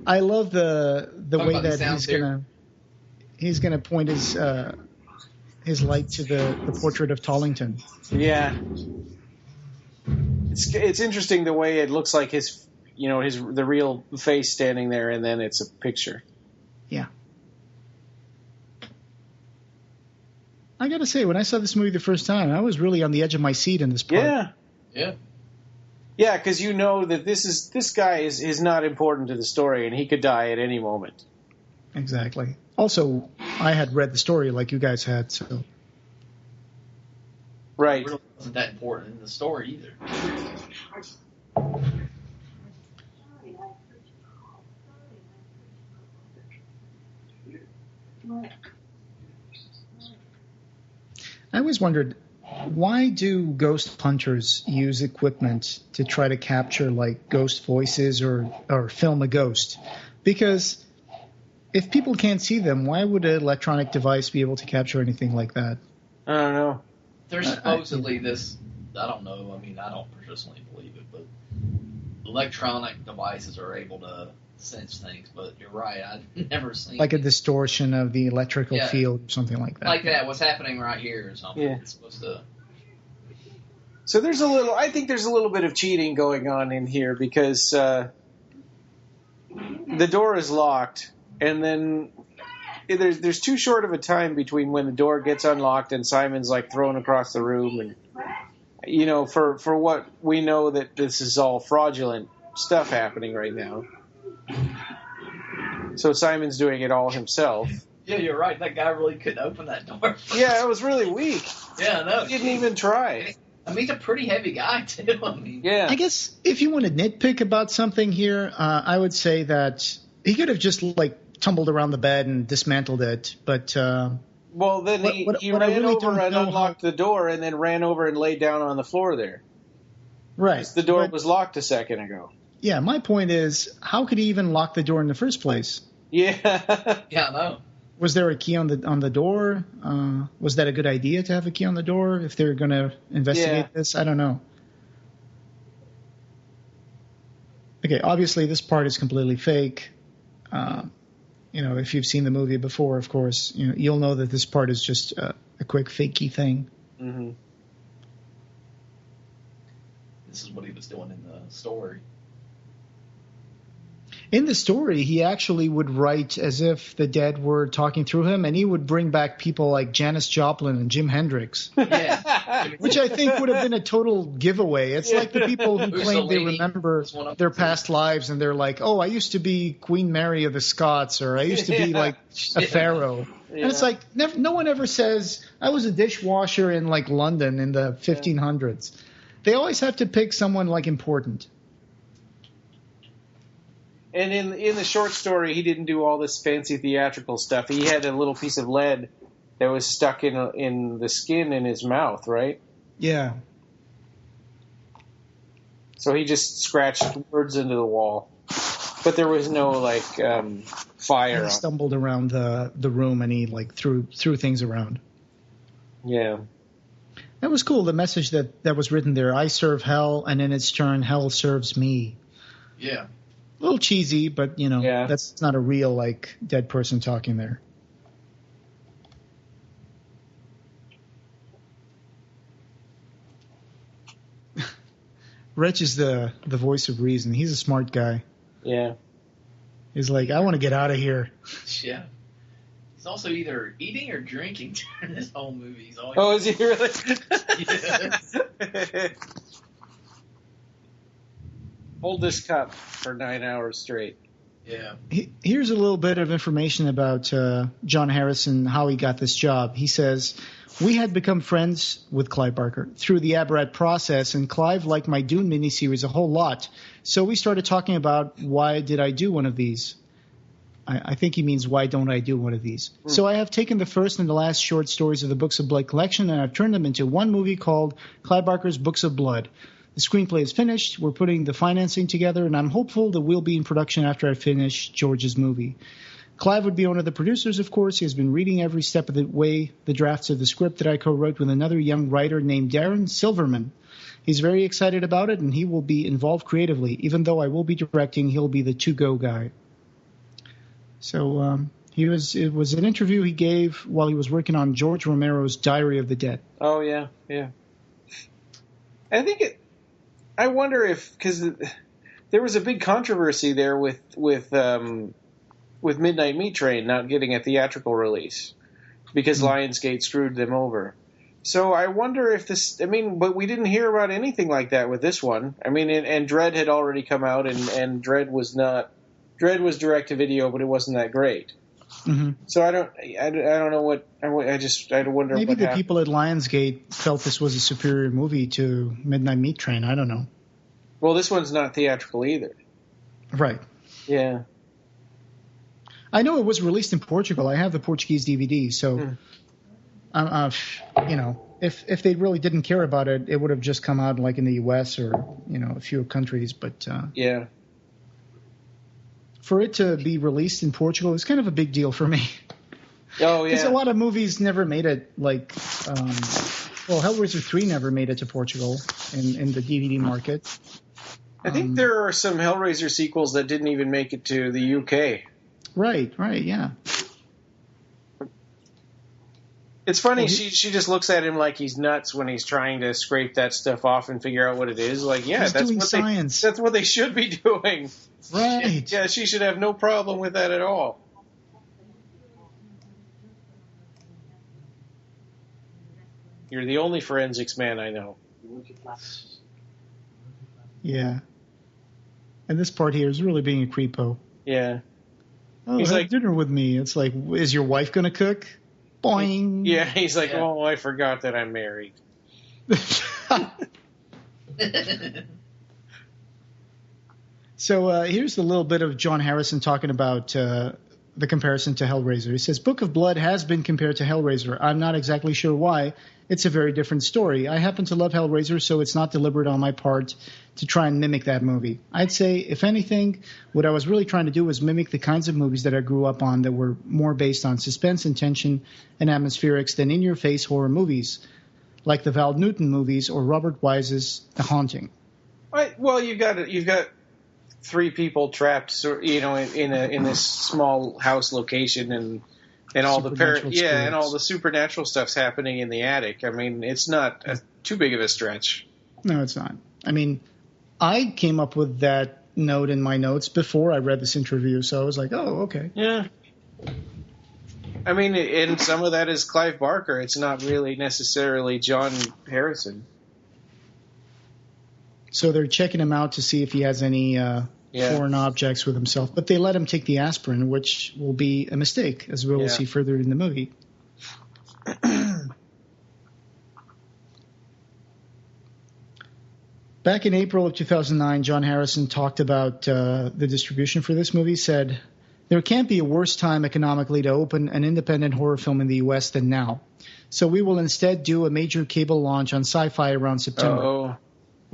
I love the way that he's gonna point his light to the portrait of Tollington. Yeah, it's interesting the way it looks like the real face standing there, and then it's a picture. Yeah. I gotta say, when I saw this movie the first time, I was really on the edge of my seat in this part. Yeah. Yeah. Yeah, because you know that this guy is not important to the story, and he could die at any moment. Exactly. Also, I had read the story like you guys had, so. Right. It really wasn't that important in the story either. I always wondered, why do ghost hunters use equipment to try to capture like ghost voices or film a ghost? Because if people can't see them, why would an electronic device be able to capture anything like that? I don't know. There's supposedly this, I don't know, I mean, I don't personally believe it, but electronic devices are able to sense things, but you're right, I've never seen like a distortion of the electrical field or something like that. Like that, what's happening right here or something. Yeah. It's supposed to... So I think there's a little bit of cheating going on in here because the door is locked, and then there's too short of a time between when the door gets unlocked and Simon's like thrown across the room, and for what we know that this is all fraudulent stuff happening right now. So Simon's doing it all himself. Yeah, you're right. That guy really couldn't open that door. Yeah, it was really weak. Yeah, I know. He didn't even try. I mean, he's a pretty heavy guy, too. I mean, yeah. I guess if you want to nitpick about something here, I would say that he could have just like tumbled around the bed and dismantled it. But well, then he ran over and unlocked the door, and then ran over and laid down on the floor there. Right. The door was locked a second ago. Yeah, my point is, how could he even lock the door in the first place? Yeah. Yeah, I know. Was there a key on the door? Was that a good idea to have a key on the door if they're going to investigate this? I don't know. Okay, obviously this part is completely fake. If you've seen the movie before, of course, you'll know that this part is just a quick fakey thing. Mm-hmm. This is what he was doing in the story. In the story, he actually would write as if the dead were talking through him, and he would bring back people like Janis Joplin and Jim Hendrix. Yeah. Which I think would have been a total giveaway. It's like the people who claim they remember their past lives, and they're like, oh, I used to be Queen Mary of the Scots, or I used to be like a pharaoh. Yeah. And it's like, no one ever says, I was a dishwasher in like London in the 1500s. They always have to pick someone like important. And in the short story, he didn't do all this fancy theatrical stuff. He had a little piece of lead that was stuck in the skin in his mouth, right? Yeah. So he just scratched words into the wall. But there was no, fire. And he stumbled around the room and he, threw things around. Yeah. That was cool, the message that was written there. I serve hell, and in its turn, hell serves me. Yeah. A little cheesy, but, that's not a real, dead person talking there. Rich is the voice of reason. He's a smart guy. Yeah. He's like, I want to get out of here. Yeah. He's also either eating or drinking during this whole movie. He's always Oh, is he really? Yes. Hold this cup for 9 hours straight. Yeah. Here's a little bit of information about John Harrison, how he got this job. He says, we had become friends with Clive Barker through the Abarat process, and Clive liked my Dune miniseries a whole lot. So we started talking about why did I do one of these? I think he means why don't I do one of these? So I have taken the first and the last short stories of the Books of Blood collection, and I've turned them into one movie called Clive Barker's Books of Blood. The screenplay is finished. We're putting the financing together, and I'm hopeful that we'll be in production after I finish George's movie. Clive would be one of the producers, of course. He has been reading every step of the way the drafts of the script that I co-wrote with another young writer named Darren Silverman. He's very excited about it, and he will be involved creatively. Even though I will be directing, he'll be the to-go guy. So it was an interview he gave while he was working on George Romero's Diary of the Dead. Oh, yeah, yeah. I wonder if, because there was a big controversy there with Midnight Meat Train not getting a theatrical release because Lionsgate screwed them over. So I wonder if this, but we didn't hear about anything like that with this one. And Dredd had already come out, and Dredd was direct to video, but it wasn't that great. Mm-hmm. So I don't know what, I wonder maybe what the happened. people at Lionsgate felt this was a superior movie to Midnight Meat Train. I don't know. Well, this one's not theatrical either. Right. Yeah. I know it was released in Portugal. I have the Portuguese DVD, so if they really didn't care about it, it would have just come out like in the U.S. or a few countries. But yeah, for it to be released in Portugal is kind of a big deal for me. Oh yeah, because a lot of movies never made it. Hellraiser 3 never made it to Portugal in the DVD market. I think there are some Hellraiser sequels that didn't even make it to the UK. Right, yeah. It's funny, she just looks at him like he's nuts when he's trying to scrape that stuff off and figure out what it is. Like, yeah, that's what they should be doing. Right. Yeah, she should have no problem with that at all. You're the only forensics man I know. Yeah. And this part here is really being a creepo. Yeah. Oh, he's have like dinner with me. It's like, is your wife going to cook? Boing. Yeah, he's like, oh, I forgot that I'm married. So here's a little bit of John Harrison talking about the comparison to Hellraiser. He says, Book of Blood has been compared to Hellraiser. I'm not exactly sure why. It's a very different story. I happen to love Hellraiser, so it's not deliberate on my part to try and mimic that movie. I'd say, if anything, what I was really trying to do was mimic the kinds of movies that I grew up on that were more based on suspense and tension and atmospherics than in-your-face horror movies, like the Val Newton movies or Robert Wise's The Haunting. Right. Well, you've got three people trapped, in this small house location, and all and all the supernatural stuff's happening in the attic. It's not too big of a stretch. No, it's not. I came up with that note in my notes before I read this interview, so I was like, oh, okay. Yeah. And some of that is Clive Barker. It's not really necessarily John Harrison. So they're checking him out to see if he has any foreign objects with himself. But they let him take the aspirin, which will be a mistake, as we will see further in the movie. Back in April of 2009, John Harrison talked about the distribution for this movie, said, there can't be a worse time economically to open an independent horror film in the U.S. than now. So we will instead do a major cable launch on Sci-Fi around September. Oh.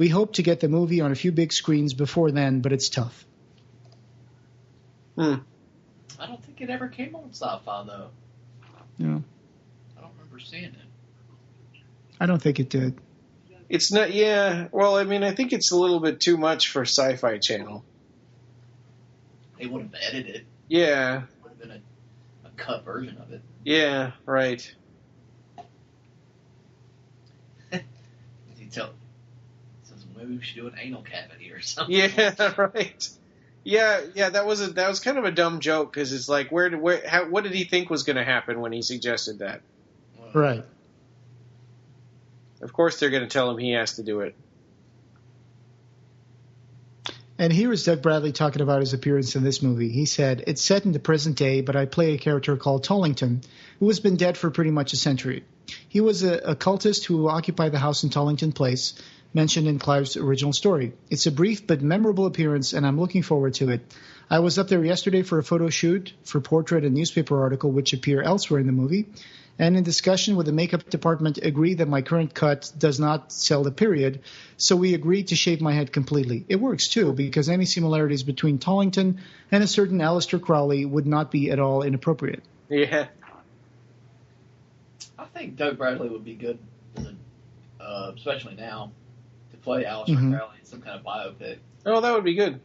We hope to get the movie on a few big screens before then, but it's tough. I don't think it ever came on Sci-Fi, though. No. I don't remember seeing it. I don't think it did. It's not, yeah. Well, I mean, I think it's a little bit too much for Sci-Fi Channel. They would have edited it. Yeah. Would have been a cut version of it. Yeah, right. You tell, says maybe we should do an anal cavity or something. Yeah, right. Yeah, that was kind of a dumb joke because it's like, what did he think was going to happen when he suggested that? Right. Of course, they're going to tell him he has to do it. And here is Doug Bradley talking about his appearance in this movie. He said, "It's set in the present day, but I play a character called Tollington, who has been dead for pretty much a century. He was a cultist who occupied the house in Tollington Place, mentioned in Clive's original story. It's a brief but memorable appearance, and I'm looking forward to it. I was up there yesterday for a photo shoot for portrait and newspaper article which appear elsewhere in the movie, and in discussion with the makeup department agreed that my current cut does not sell the period, so we agreed to shave my head completely. It works too, because any similarities between Tollington and a certain Aleister Crowley would not be at all inappropriate." Yeah. I think Doug Bradley would be good, especially now, to play Aleister Crowley in some kind of biopic. Oh, that would be good.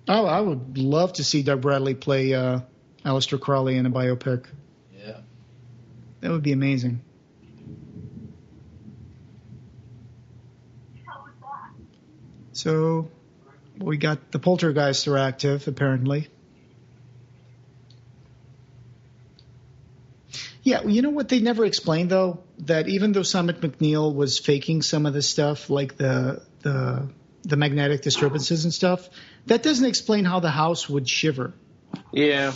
Oh, I would love to see Doug Bradley play Aleister Crowley in a biopic. Yeah. That would be amazing. So, we got the poltergeists are active, apparently. Yeah, you know what they never explained, though? That even though Simon McNeil was faking some of this stuff, like the magnetic disturbances and stuff, that doesn't explain how the house would shiver. Yeah.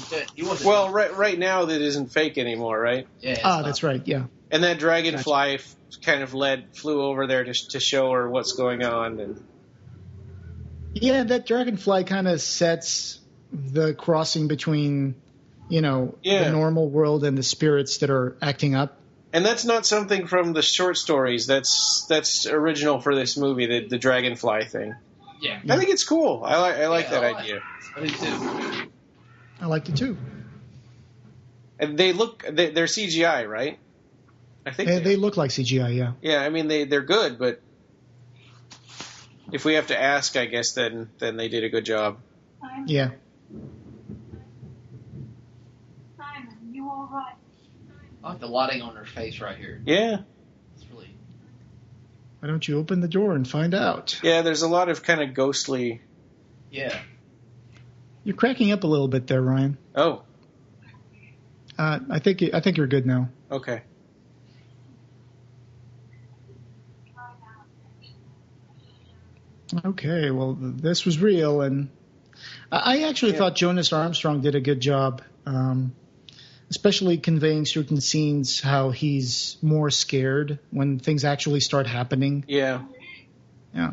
Well, right now that isn't fake anymore, right? Yeah. That's right, yeah. And that dragonfly kind of flew over there to show her what's going on. And yeah, that dragonfly kind of sets the crossing between, the normal world and the spirits that are acting up. And that's not something from the short stories. That's original for this movie, the dragonfly thing. Yeah. I think it's cool. I like that idea. I do too. I liked it too. And they're CGI, right? I think they look like CGI, yeah. Yeah, I mean they're good, but if we have to ask, I guess then they did a good job. Yeah. Simon, you all right? I like the lighting on her face right here. Yeah. It's really. Why don't you open the door and find out? Yeah, there's a lot of kind of ghostly. Yeah. You're cracking up a little bit there, Ryan. Oh. I think you're good now. Okay. Okay, well, this was real, and I actually thought Jonas Armstrong did a good job, especially conveying certain scenes, how he's more scared when things actually start happening. Yeah. Yeah.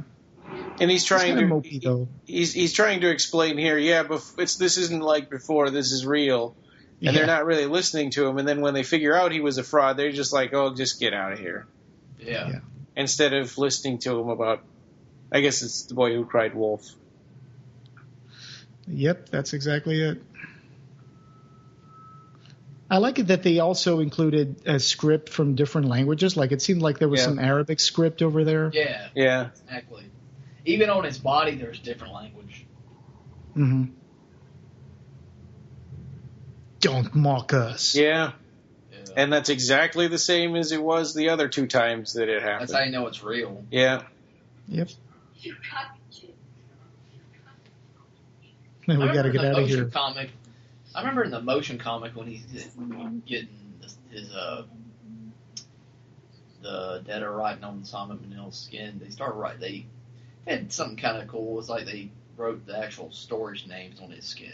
And he's trying to mopey, though. He's trying to explain here, but this isn't like before, this is real. And they're not really listening to him, and then when they figure out he was a fraud, they're just like, "Oh, just get out of here." Yeah. Instead of listening to him about, I guess it's The Boy Who Cried Wolf. Yep, that's exactly it. I like it that they also included a script from different languages. Like, it seemed like there was some Arabic script over there. Yeah. Yeah. Exactly. Even on his body, there's different language. Mm-hmm. Don't mock us. Yeah. And that's exactly the same as it was the other two times that it happened. That's how you know it's real. Yeah. Yep. Man, we got to get out of here. I remember in the motion comic when he's getting his the dead are writing on Simon McNeil's skin. They had something kind of cool. It's like they wrote the actual storage names on his skin.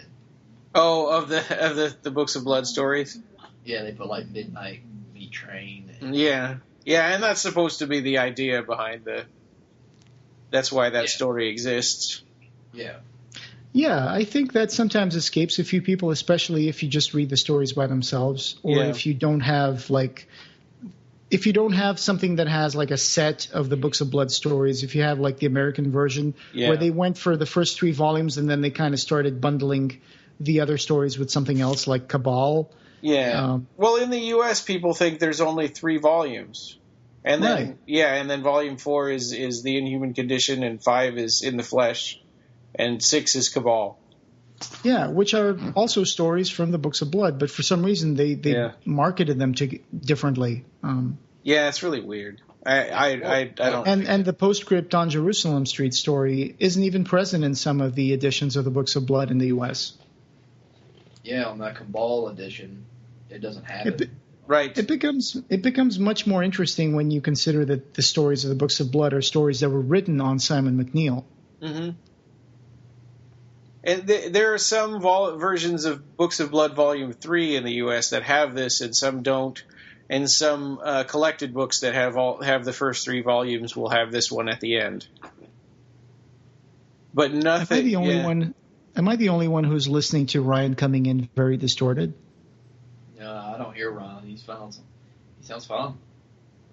Oh, of the Books of Blood stories? Yeah, they put like Midnight Meat Train. Yeah, and that's supposed to be the idea behind that's why that story exists. Yeah. Yeah, I think that sometimes escapes a few people, especially if you just read the stories by themselves, or if you don't have if you don't have something that has like a set of the Books of Blood stories, if you have like the American version where they went for the first 3 volumes and then they kind of started bundling the other stories with something else like Cabal. Yeah. Well, in the U.S., people think there's only 3 volumes. And then, and then volume 4 is the Inhuman Condition, and 5 is In the Flesh, and 6 is Cabal. Yeah, which are also stories from the Books of Blood, but for some reason they marketed them differently. Yeah, it's really weird. I don't. And the postscript on Jerusalem Street story isn't even present in some of the editions of the Books of Blood in the U.S. Yeah, on that Cabal edition, it doesn't have it. Right. It becomes much more interesting when you consider that the stories of the Books of Blood are stories that were written on Simon McNeill. Mm-hmm. And there are some versions of Books of Blood Volume 3 in the U.S. that have this, and some don't. And some collected books that have the first 3 volumes will have this one at the end. But nothing. Am I the only one who's listening to Ryan coming in very distorted? No, I don't hear Ryan. He sounds fine.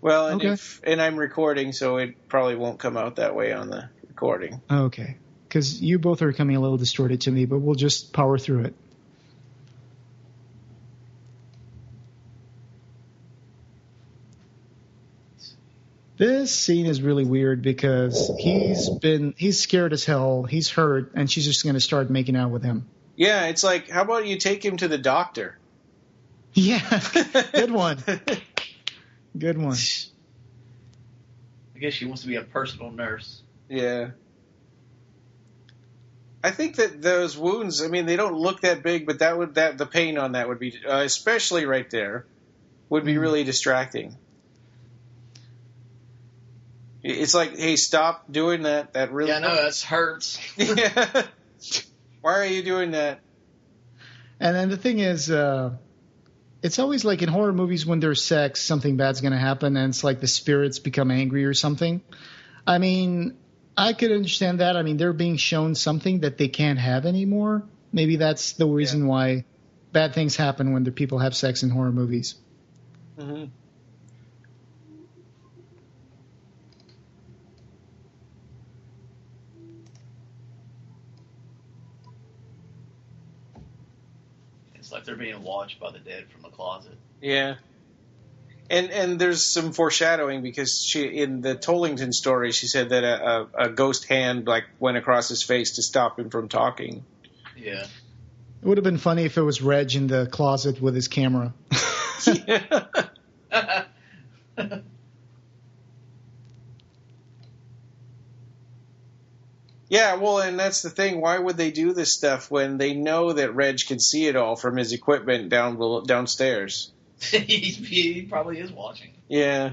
Well, and I'm recording, so it probably won't come out that way on the recording. Okay. Because you both are coming a little distorted to me, but we'll just power through it. This scene is really weird because he's scared as hell, he's hurt, and she's just going to start making out with him. Yeah, it's like, how about you take him to the doctor? Yeah, good one. Good one. I guess she wants to be a personal nurse. Yeah. I think that those wounds, I mean, they don't look that big, but the pain on that would be, especially right there, would be really distracting. It's like, hey, stop doing that. That really that hurts. Yeah. Why are you doing that? And then the thing is, it's always like in horror movies when there's sex, something bad's going to happen, and it's like the spirits become angry or something. I mean, I could understand that. I mean, they're being shown something that they can't have anymore. Maybe that's the reason why bad things happen when the people have sex in horror movies. Mm-hmm. It's like they're being watched by the dead from the closet. Yeah. And there's some foreshadowing because she, in the Tollington story, she said that a ghost hand like went across his face to stop him from talking. Yeah. It would have been funny if it was Reg in the closet with his camera. Yeah, well, and that's the thing. Why would they do this stuff when they know that Reg can see it all from his equipment downstairs? He probably is watching. Yeah.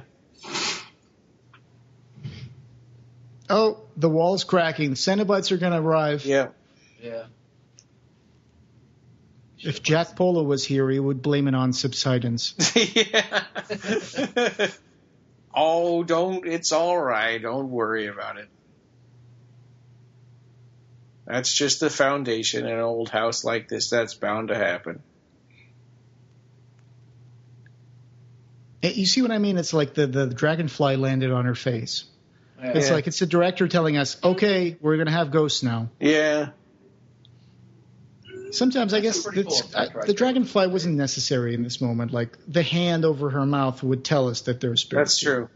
Oh, the wall's cracking. The Cenobites are going to arrive. Yeah. Yeah. If Jack Polo was here, he would blame it on subsidence. Yeah. Oh, it's all right. Don't worry about it. That's just the foundation in an old house like this. That's bound to happen. You see what I mean? It's like the dragonfly landed on her face. Yeah. It's like it's the director telling us, okay, we're going to have ghosts now. Yeah. Sometimes I guess the dragonfly wasn't necessary in this moment. Like the hand over her mouth would tell us that there was spirits. That's true.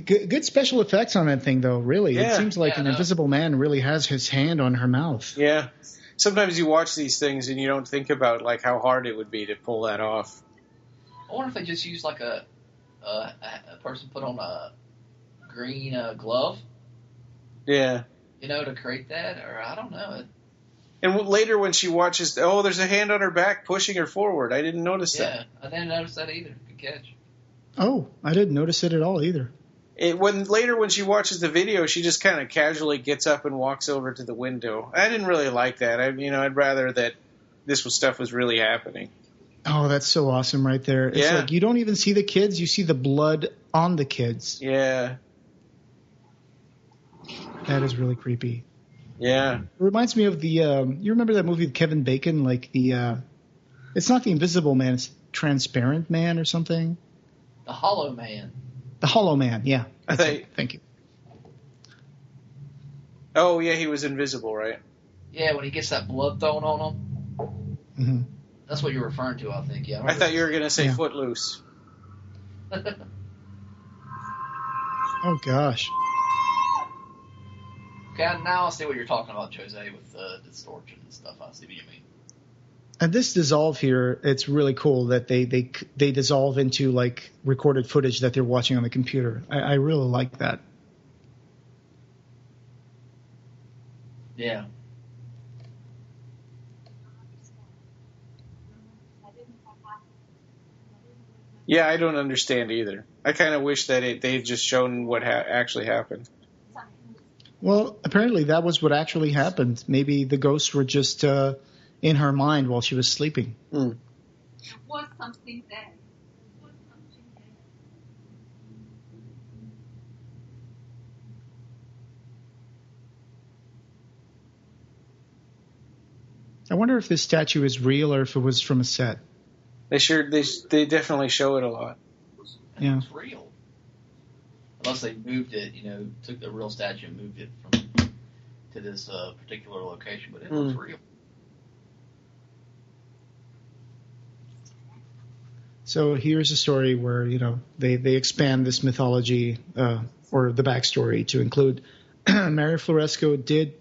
Good special effects on that thing, though, really. Yeah, it seems like an invisible man really has his hand on her mouth. Yeah. Sometimes you watch these things and you don't think about like how hard it would be to pull that off. I wonder if they just used like a person put on a green glove. Yeah. To create that, or I don't know. And later when she watches, there's a hand on her back pushing her forward. I didn't notice that. Yeah, I didn't notice that either. Good catch. Oh, I didn't notice it at all either. When she watches the video, she just kind of casually gets up and walks over to the window. I didn't really like that. I'd rather that stuff was really happening. Oh, that's so awesome right there. It's like you don't even see the kids, you see the blood on the kids. Yeah. That is really creepy. Yeah. It reminds me of the you remember that movie with Kevin Bacon, like the It's not the Invisible Man. It's Transparent Man or something. The Hollow Man. The Hollow Man. Yeah. Thank you. Oh yeah, he was invisible, right? Yeah, when he gets that blood thrown on him. Mm-hmm. That's what you're referring to, I think. Yeah. I thought you were going to say Footloose. Oh gosh. Okay, now I see what you're talking about, Jose, with distortion and stuff. I see what you mean. And this dissolve here, it's really cool that they dissolve into like recorded footage that they're watching on the computer. I really like that. Yeah. Yeah, I don't understand either. I kind of wish that they'd just shown what actually happened. Well, apparently that was what actually happened. Maybe the ghosts were just in her mind while she was sleeping. There was something there. I wonder if this statue is real or if it was from a set. They definitely show it a lot. Yeah. It's real. Unless they moved it, took the real statue and moved it to this particular location, but it looks real. So here's a story where, they expand this mythology or the backstory to include Mary Floresco did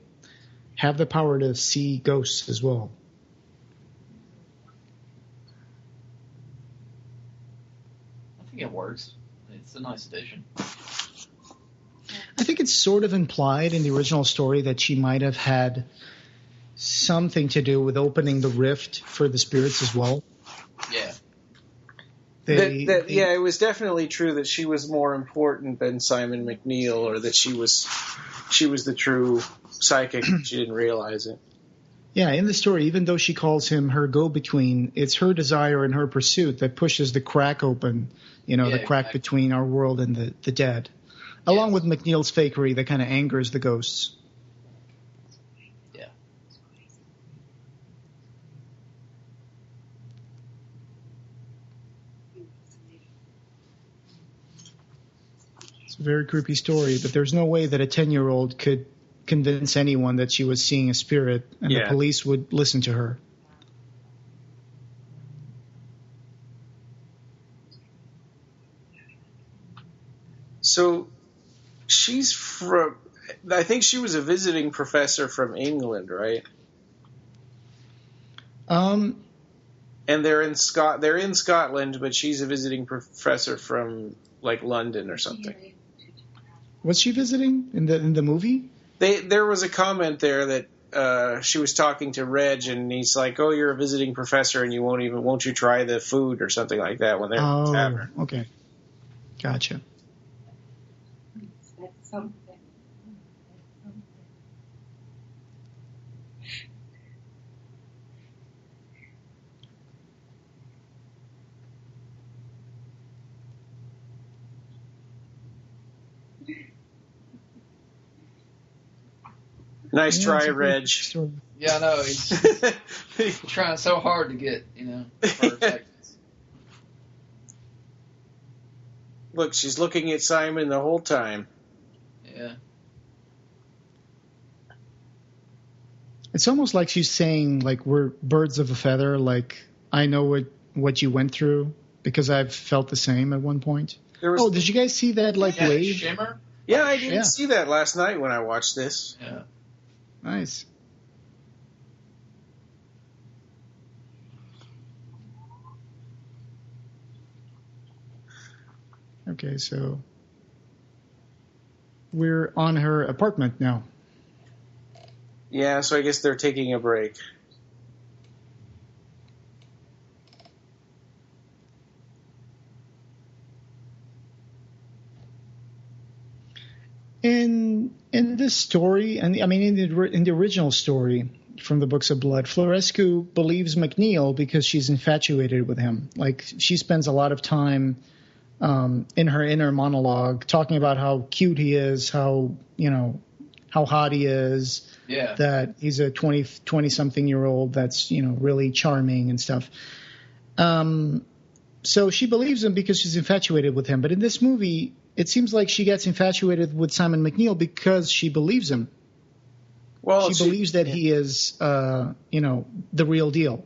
have the power to see ghosts as well. I think it works. It's a nice addition. I think it's sort of implied in the original story that she might have had something to do with opening the rift for the spirits as well. Yeah. Yeah, it was definitely true that she was more important than Simon McNeil, or that she was the true psychic. She didn't realize it. Yeah, in the story, even though she calls him her go-between, it's her desire and her pursuit that pushes the crack open, the crack between our world and the dead. Yes. Along with McNeil's fakery that kind of angers the ghosts. Yeah. It's a very creepy story, but there's no way that a 10-year-old could convince anyone that she was seeing a spirit and the police would listen to her. So I think she was a visiting professor from England, right? And they're in Scotland, but she's a visiting professor from like London or something. Was she visiting in the movie? There was a comment there that she was talking to Reg, and he's like, "Oh, you're a visiting professor, and won't you try the food or something like that when they're in the tavern?" Okay, gotcha. That's something. Nice try, Reg. Yeah, I know. He's trying so hard to get, seconds. Look, she's looking at Simon the whole time. Yeah. It's almost like she's saying, like, we're birds of a feather. Like, I know what you went through because I've felt the same at one point. Did you guys see that, wave? Shimmer? Yeah, I didn't see that last night when I watched this. Yeah. Nice. Okay, so we're on her apartment now. Yeah, so I guess they're taking a break. In this story, and I mean in the original story from the Books of Blood, Florescu believes McNeil because she's infatuated with him. Like, she spends a lot of time in her inner monologue talking about how cute he is, how how hot he is. Yeah. That he's a 20-something-year-old that's, really charming and stuff. So she believes him because she's infatuated with him. But in this movie, it seems like she gets infatuated with Simon McNeil because she believes him. Well, she believes that he is, the real deal.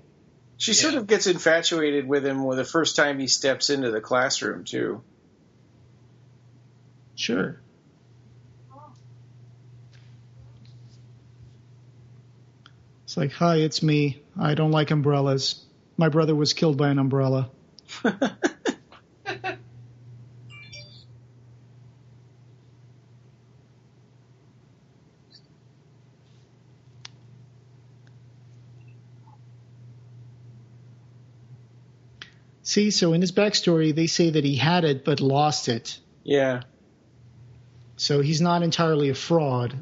She sort of gets infatuated with him the first time he steps into the classroom, too. Sure. It's like, hi, it's me. I don't like umbrellas. My brother was killed by an umbrella. See, so in his backstory, they say that he had it but lost it. Yeah. So he's not entirely a fraud.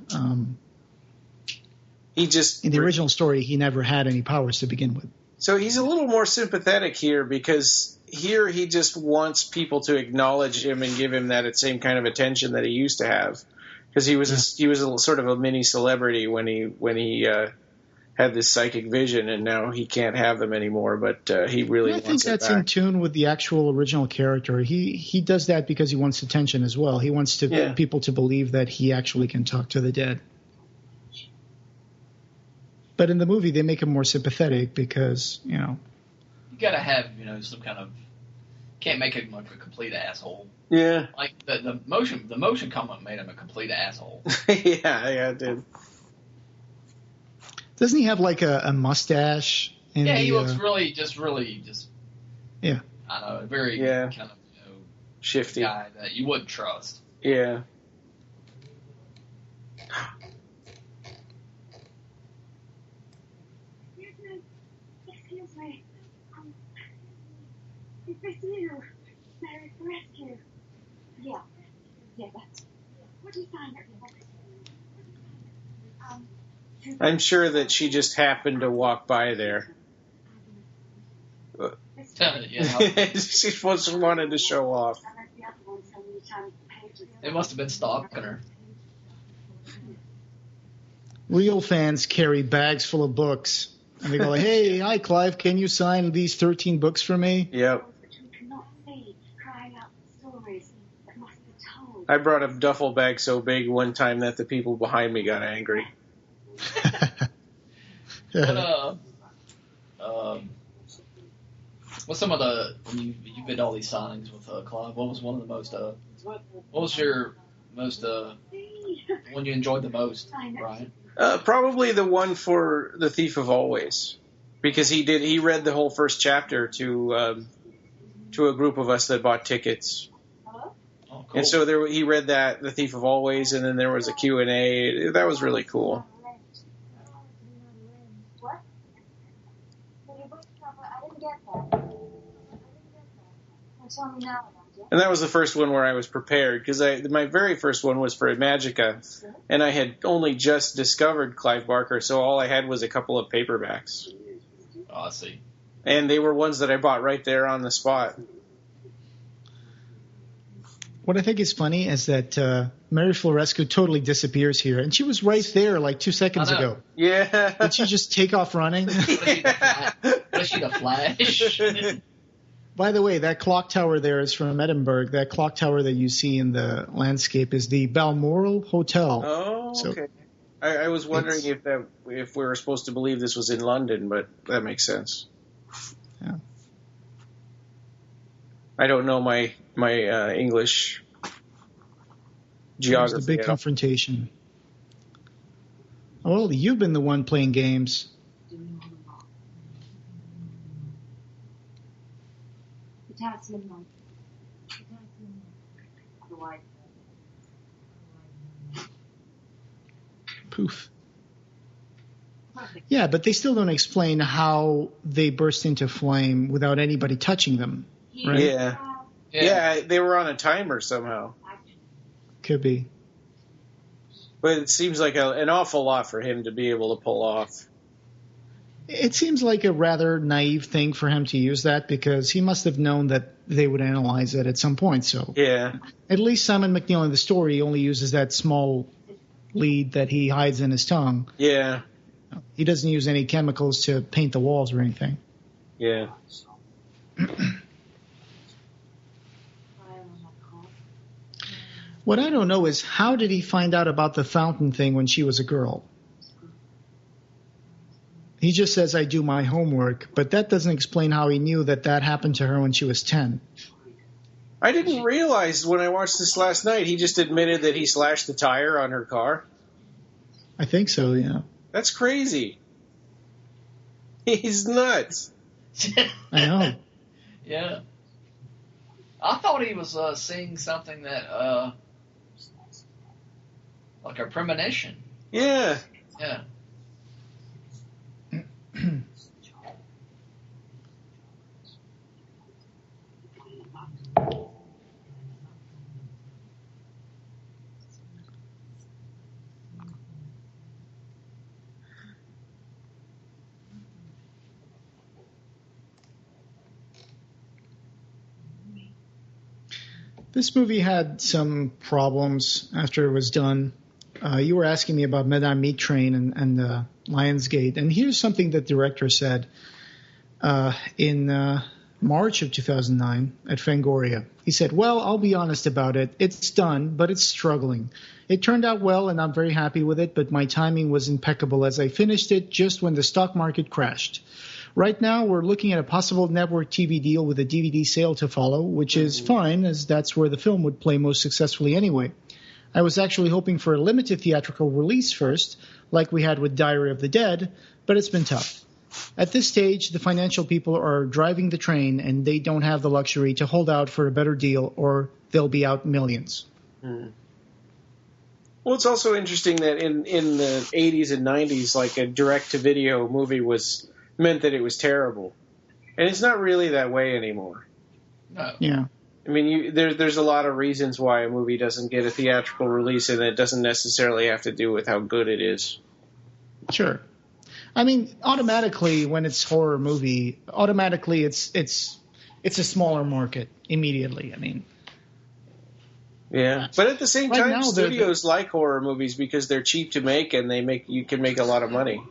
He just in the original story, he never had any powers to begin with. So he's a little more sympathetic here because here he just wants people to acknowledge him and give him that same kind of attention that he used to have, because he was a sort of a mini celebrity when he had this psychic vision, and now he can't have them anymore. But he really wants it back. I think that's in tune with the actual original character. He does that because he wants attention as well. He wants people to believe that he actually can talk to the dead. But in the movie, they make him more sympathetic because, You got to have, some kind of... Can't make him like a complete asshole. Yeah. Like, the motion comment made him a complete asshole. Yeah, it did. Doesn't he have like a mustache? He looks really. Yeah. I don't know, very kind of, shifty guy that you wouldn't trust. Yeah. Excuse me. Is this you? Mary Rescue. Yeah, that's. What do you find her? I'm sure that she just happened to walk by there. She just wanted to show off. It must have been stalking her. Real fans carry bags full of books. And they go, hey, hi, Clive, can you sign these 13 books for me? Yep. I brought a duffel bag so big one time that the people behind me got angry. What's some of the... You've been to all these signings with Clive. What was one of the most... what was your most... one you enjoyed the most, Brian? Probably the one for The Thief of Always, because he read the whole first chapter to a group of us that bought tickets. Oh, cool. And so he read that, The Thief of Always, and then there was a Q&A. That was really cool. What? I didn't get that. Tell me now. And that was the first one where I was prepared, because my very first one was for Magica, and I had only just discovered Clive Barker, so all I had was a couple of paperbacks. Oh, I see. And they were ones that I bought right there on the spot. What I think is funny is that Mary Florescu totally disappears here, and she was right there like 2 seconds ago. Yeah. Did she just take off running? Was she the Flash? By the way, that clock tower there is from Edinburgh. That clock tower that you see in the landscape is the Balmoral Hotel. Oh, okay. I was wondering if we were supposed to believe this was in London, but that makes sense. Yeah. I don't know my English geography. There's the big confrontation. Oh, you've been the one playing games. Poof. Yeah, but they still don't explain how they burst into flame without anybody touching them, right? Yeah, they were on a timer somehow. Could be. But it seems like an awful lot for him to be able to pull off. It seems like a rather naive thing for him to use that, because he must have known that they would analyze it at some point. So yeah, at least Simon McNeil in the story only uses that small lead that he hides in his tongue. Yeah. He doesn't use any chemicals to paint the walls or anything. Yeah. What I don't know is how did he find out about the fountain thing when she was a girl? He just says, I do my homework, but that doesn't explain how he knew that happened to her when she was 10. I didn't realize when I watched this last night, he just admitted that he slashed the tire on her car. I think so, yeah. That's crazy. He's nuts. I know. Yeah. I thought he was seeing something that, like a premonition. Yeah. Yeah. This movie had some problems after it was done. You were asking me about Madame Meat Train and Lionsgate, and here's something that the director said in March of 2009 at Fangoria. He said, well, I'll be honest about it. It's done, but it's struggling. It turned out well, and I'm very happy with it, but my timing was impeccable as I finished it just when the stock market crashed. Right now, we're looking at a possible network TV deal with a DVD sale to follow, which is fine, as that's where the film would play most successfully anyway. I was actually hoping for a limited theatrical release first, like we had with Diary of the Dead, but it's been tough. At this stage, the financial people are driving the train, and they don't have the luxury to hold out for a better deal, or they'll be out millions. Well, it's also interesting that in the 80s and 90s, like a direct-to-video movie meant that it was terrible. And it's not really that way anymore. No. Yeah. I mean, there's a lot of reasons why a movie doesn't get a theatrical release, and it doesn't necessarily have to do with how good it is. Sure. I mean, automatically, when it's horror movie, automatically it's a smaller market immediately. I mean, yeah. But at the same Right time, now, studios like horror movies because they're cheap to make and you can make a lot of money.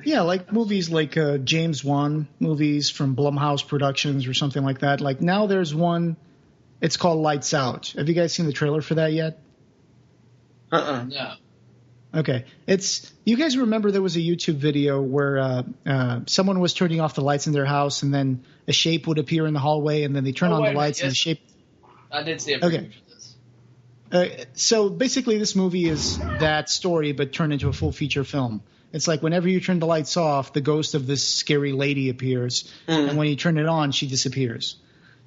yeah, like movies like James Wan movies from Blumhouse Productions or something like that. Like now there's one, it's called Lights Out. Have you guys seen the trailer for that yet? No. Okay. You guys remember there was a YouTube video where someone was turning off the lights in their house and then a shape would appear in the hallway and then they turn on the lights and the shape. I did see a preview for this. So basically this movie is that story but turned into a full feature film. It's like whenever you turn the lights off, the ghost of this scary lady appears, and when you turn it on, she disappears.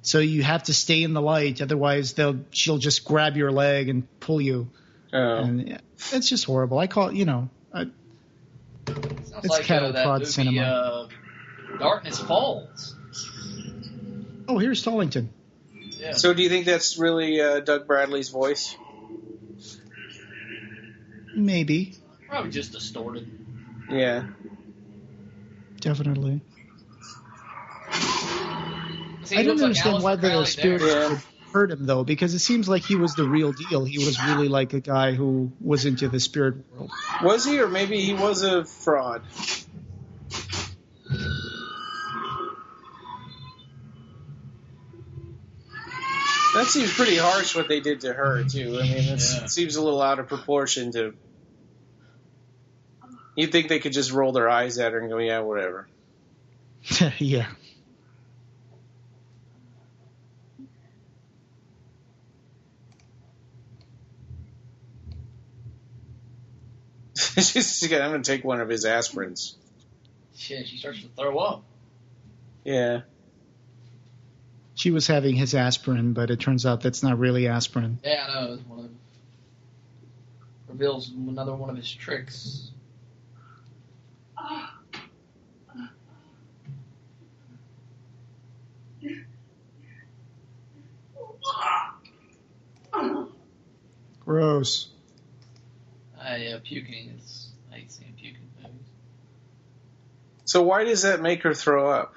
So you have to stay in the light, otherwise she'll just grab your leg and pull you. Oh. And it's just horrible. I call it, Sounds it's like cattle that prod movie, cinema. Darkness Falls. Oh, here's Tollington. Yeah. So do you think that's really Doug Bradley's voice? Maybe. Probably just distorted. Yeah. Definitely. See, I he don't looks like understand why Aleister the Crowley spirit there. would hurt him, though, because it seems like he was the real deal. He was really like a guy who was into the spirit world. Was he? Or maybe he was a fraud. That seems pretty harsh what they did to her, too. I mean, it seems a little out of proportion to... You'd think they could just roll their eyes at her and go, yeah, whatever. Yeah. I'm going to take one of his aspirins. Shit, she starts to throw up. Yeah. She was having his aspirin, but it turns out that's not really aspirin. Yeah, I know. It's reveals another one of his tricks. Gross. Puking is... I hate seeing puking movies. So why does that make her throw up?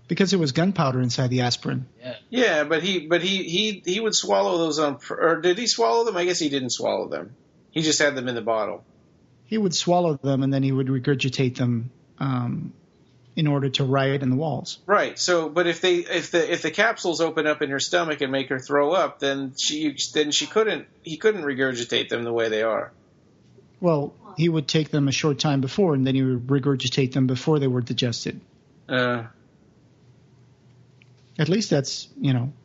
Because there was gunpowder inside the aspirin. Yeah. Yeah, but he would swallow those or did he swallow them? I guess he didn't swallow them. He just had them in the bottle. He would swallow them and then he would regurgitate them in order to write in the walls. Right. So, but if the capsules open up in her stomach and make her throw up, then he couldn't regurgitate them the way they are. Well, he would take them a short time before, and then he would regurgitate them before they were digested. At least that's,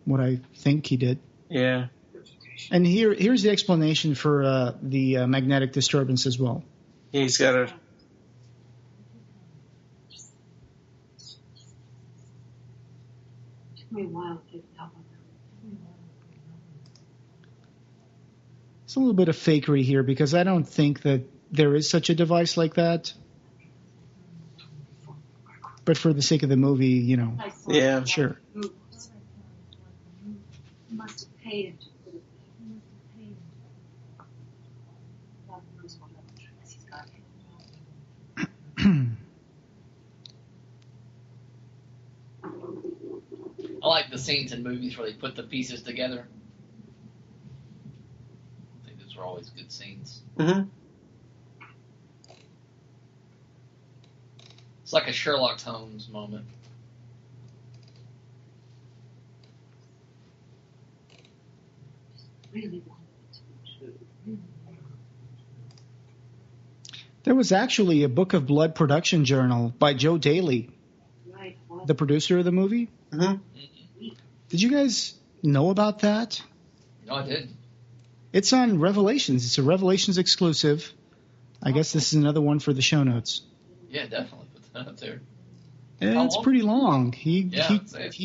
what I think he did. Yeah. And here's the explanation for the magnetic disturbance as well. He's got a... Took me a while to figure out what It's a little bit of fakery here because I don't think that there is such a device like that. But for the sake of the movie, Yeah. Sure. must have paid him to put it there. God knows what other tricks he's got. I like the scenes in movies where they put the pieces together. I think those are always good scenes. Mm-hmm. It's like a Sherlock Holmes moment. Really wanted it to be true. There was actually a Book of Blood production journal by Joe Daly, Right. Well, the producer of the movie. Mm-hmm. Did you guys know about that? No, I didn't. It's on Revelations. It's a Revelations exclusive. I guess this is another one for the show notes. Yeah, definitely put that up there. And How it's long? pretty long. He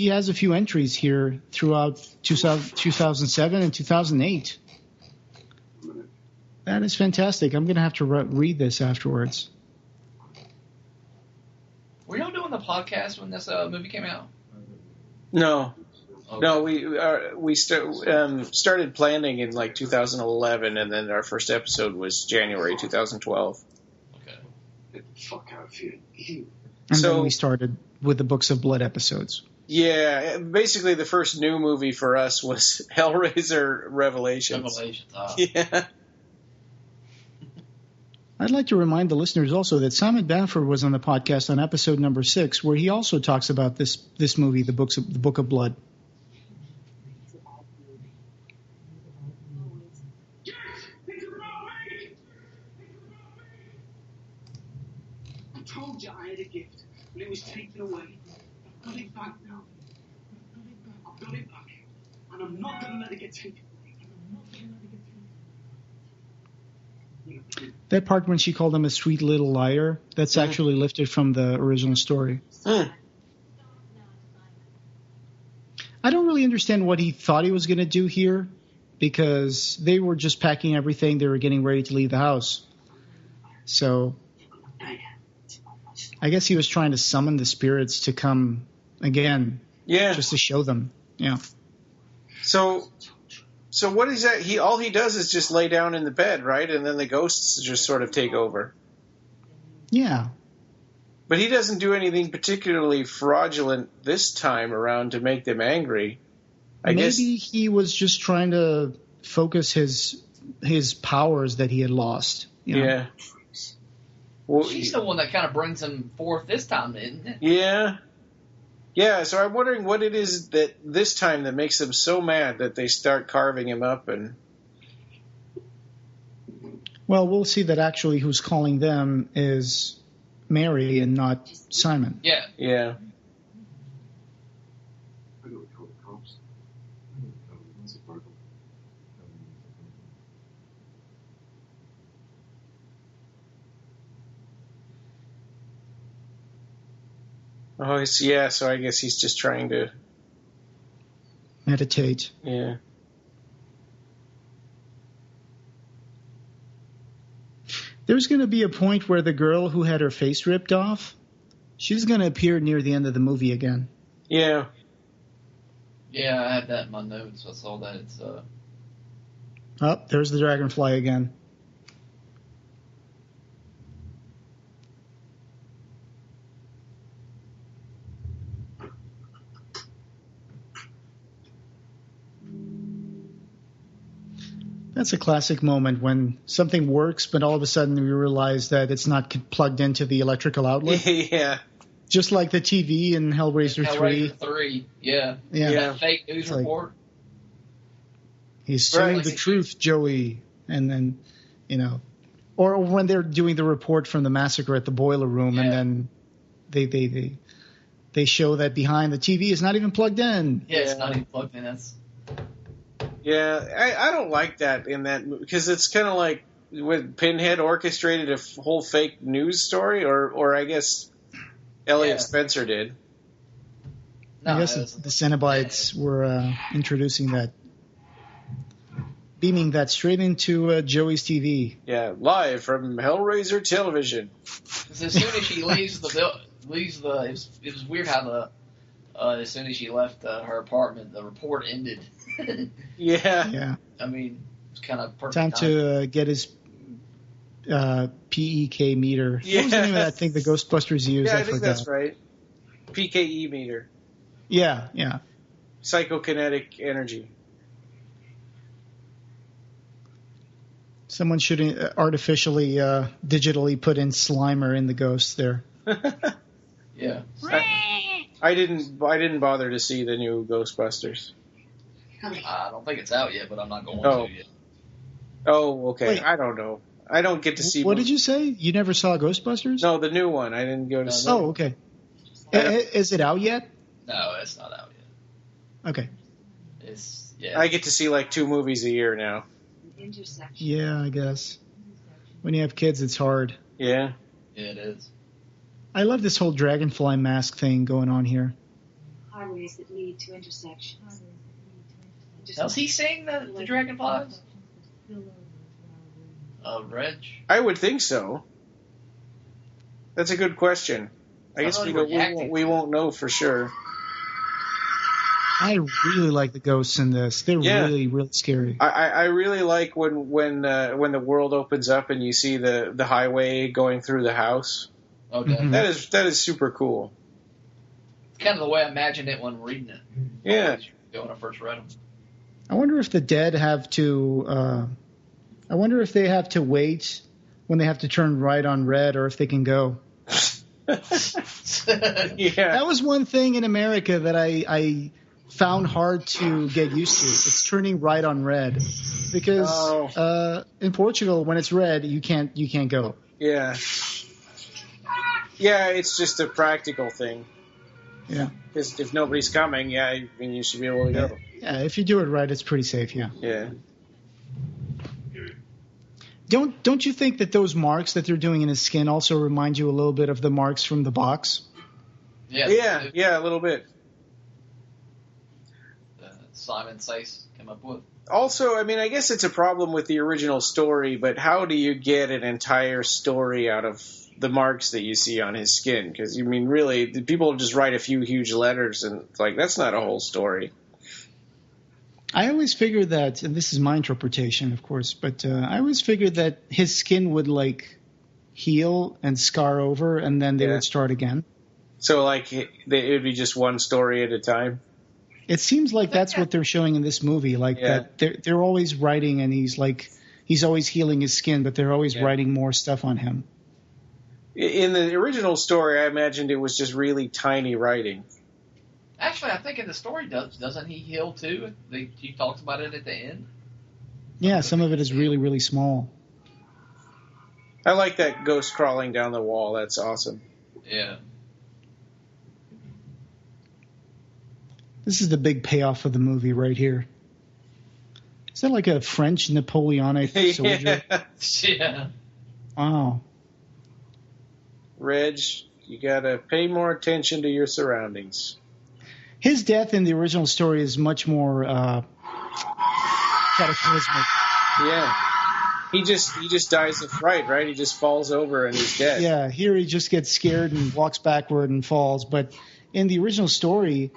has a few entries here throughout 2007 and 2008. That is fantastic. I'm going to have to read this afterwards. Were y'all doing the podcast when this movie came out? No. Okay. No, we started planning in like 2011, and then our first episode was January 2012. Okay. Get the fuck out of here. And So- then we started with the Books of Blood episodes. Yeah, basically the first new movie for us was Hellraiser Revelations. Revelations. Yeah. I'd like to remind the listeners also that Simon Bamford was on the podcast on episode number 6, where he also talks about this movie, the Book of Blood. I told you I had a gift, but it was taken away. I've got it back now. I've got it back, and I'm not going to let it get taken away. That part when she called him a sweet little liar, that's actually lifted from the original story. Mm. I don't really understand what he thought he was going to do here, because they were just packing everything. They were getting ready to leave the house. So I guess he was trying to summon the spirits to come again, Yeah. just to show them. Yeah. So what is that? All he does is just lay down in the bed, right? And then the ghosts just sort of take over. Yeah. But he doesn't do anything particularly fraudulent this time around to make them angry. I guess. Maybe he was just trying to focus his powers that he had lost. You know? Yeah. Well, She's the one that kind of brings him forth this time, isn't it? Yeah. Yeah, so I'm wondering what it is that this time that makes them so mad that they start carving him up and... Well, we'll see that actually who's calling them is Mary and not Simon. Yeah. Yeah. I know we call the cops. What's it, Marco? Oh, so I guess he's just trying to... Meditate. Yeah. There's going to be a point where the girl who had her face ripped off, she's going to appear near the end of the movie again. Yeah. Yeah, I had that in my notes. I saw that. It's Oh, there's the dragonfly again. That's a classic moment when something works, but all of a sudden we realize that it's not plugged into the electrical outlet. Yeah. Just like the TV in Hellraiser 3. Hellraiser 3, yeah. Yeah. That fake news report. He's saying the truth, Joey. And then, or when they're doing the report from the massacre at the boiler room, and then they show that behind the TV is not even plugged in. Yeah, it's not even plugged in. Yeah, I don't like that in that because it's kind of like when Pinhead orchestrated a whole fake news story, or I guess Elliot Spencer did. No, I guess the Cenobites were introducing that, beaming that straight into Joey's TV. Yeah, live from Hellraiser Television. Because as soon as she leaves it was weird how as soon as she left her apartment, the report ended. Yeah. I mean, it's kind of perfect. Time to get his PEK meter. Yeah. What was the name of that thing the Ghostbusters used? Yeah, I think that's right. PKE meter. Yeah. Psychokinetic energy. Someone should artificially, digitally put in Slimer in the ghost there. Yeah. I didn't bother to see the new Ghostbusters. I don't think it's out yet, but I'm not going to yet. Oh, okay. Wait. I don't know. I don't get to see. What did you say? You never saw Ghostbusters? No, the new one. I didn't go to see. Oh, okay. Is it out yet? No, it's not out yet. Okay. I get to see like 2 movies a year now. Yeah, I guess. When you have kids, it's hard. Yeah. Yeah, it is. I love this whole dragonfly mask thing going on here. Highways that lead to intersections. Is he seeing the dragonflies? Reg? I would think so. That's a good question. I guess we won't know for sure. I really like the ghosts in this. They're really, really scary. I really like when the world opens up and you see the highway going through the house. Okay. Mm-hmm. That is super cool. It's kind of the way I imagined it when reading it. Yeah. When I first read them. I wonder if the dead have to. I wonder if they have to wait when they have to turn right on red, or if they can go. Yeah. That was one thing in America that I found hard to get used to. It's turning right on red, because in Portugal, when it's red, you can't go. Yeah. Yeah, it's just a practical thing. Yeah. Because if nobody's coming, you should be able to go. Yeah, if you do it right, it's pretty safe. Yeah. Yeah. Don't you think that those marks that they're doing in his skin also remind you a little bit of the marks from the box? Yeah. Yeah, a little bit. Simon Says came up with. Also, I mean, I guess it's a problem with the original story, but how do you get an entire story out of the marks that you see on his skin? Because, I mean, really, people just write a few huge letters, and it's like, that's not a whole story. I always figured that, and this is my interpretation, of course, but I always figured that his skin would, like, heal and scar over, and then they would start again. So, like, it would be just one story at a time? It seems like that's what they're showing in this movie, like that they're always writing, and he's always healing his skin, but they're always writing more stuff on him. In the original story, I imagined it was just really tiny writing. Actually, I think in the story, doesn't he heal too? He talks about it at the end. Yeah, some of it is really, really small. I like that ghost crawling down the wall. That's awesome. Yeah. This is the big payoff of the movie right here. Is that like a French Napoleonic soldier? Yeah. Wow. Reg, you gotta pay more attention to your surroundings. His death in the original story is much more cataclysmic. Yeah. He just dies of fright, right? He just falls over and he's dead. Yeah, here he just gets scared and walks backward and falls. But in the original story,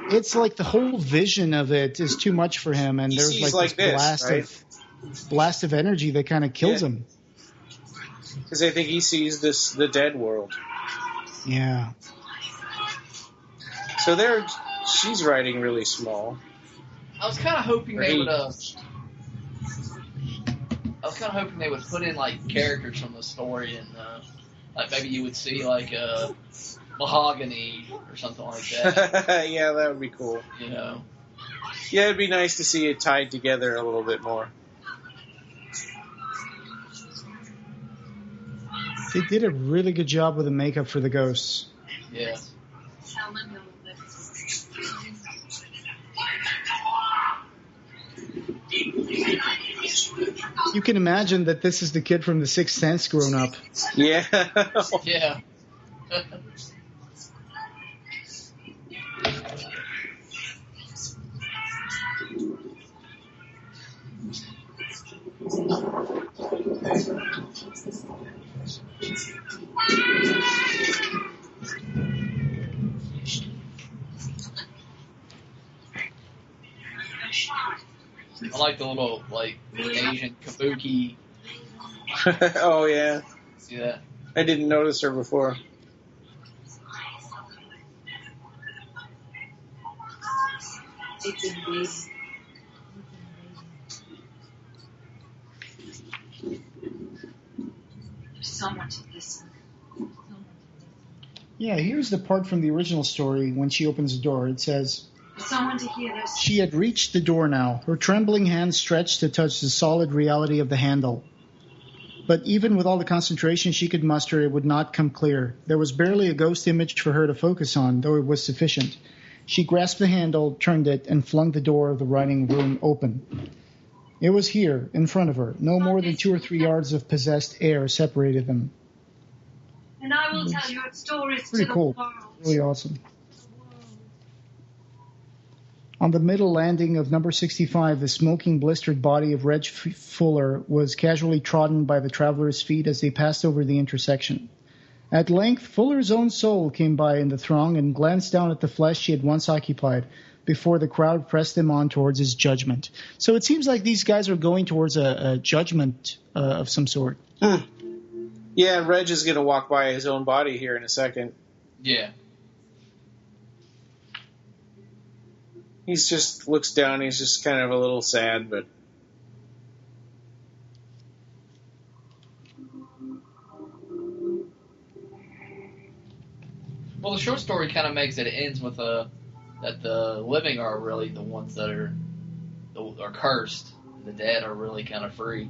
it's like the whole vision of it is too much for him, and there's like this blast of energy that kind of kills him. Because I think he sees the dead world. Yeah. So she's writing really small. I was kind of hoping they would was kind of hoping they would put in like characters from the story, and like maybe you would see like Mahogany or something like that. Yeah, that would be cool. You know. Yeah, it'd be nice to see it tied together a little bit more. They did a really good job with the makeup for the ghosts. Yeah. You can imagine that this is the kid from The Sixth Sense grown up. Yeah. Yeah. I like the little, like, Asian kabuki. Oh, yeah. See that? I didn't notice her before. It's invading. There's someone to listen. Yeah, here's the part from the original story when she opens the door. It says, There's someone to hear this. she had reached the door now, her trembling hand stretched to touch the solid reality of the handle. But even with all the concentration she could muster, it would not come clear. There was barely a ghost image for her to focus on, though it was sufficient. She grasped the handle, turned it, and flung the door of the writing room open. It was here, in front of her. No more than 2 or 3 yards of possessed air separated them. And I will tell your stories to Pretty the cool. world. Really awesome. On the middle landing of number 65, the smoking, blistered body of Reg Fuller was casually trodden by the travelers' feet as they passed over the intersection. At length, Fuller's own soul came by in the throng and glanced down at the flesh she had once occupied before the crowd pressed him on towards his judgment. So it seems like these guys are going towards a judgment of some sort. Yeah, Reg is going to walk by his own body here in a second. Yeah. He's just looks down. He's just kind of a little sad, but Well, the short story kind of makes it ends with that the living are really the ones that are cursed. The dead are really kind of free.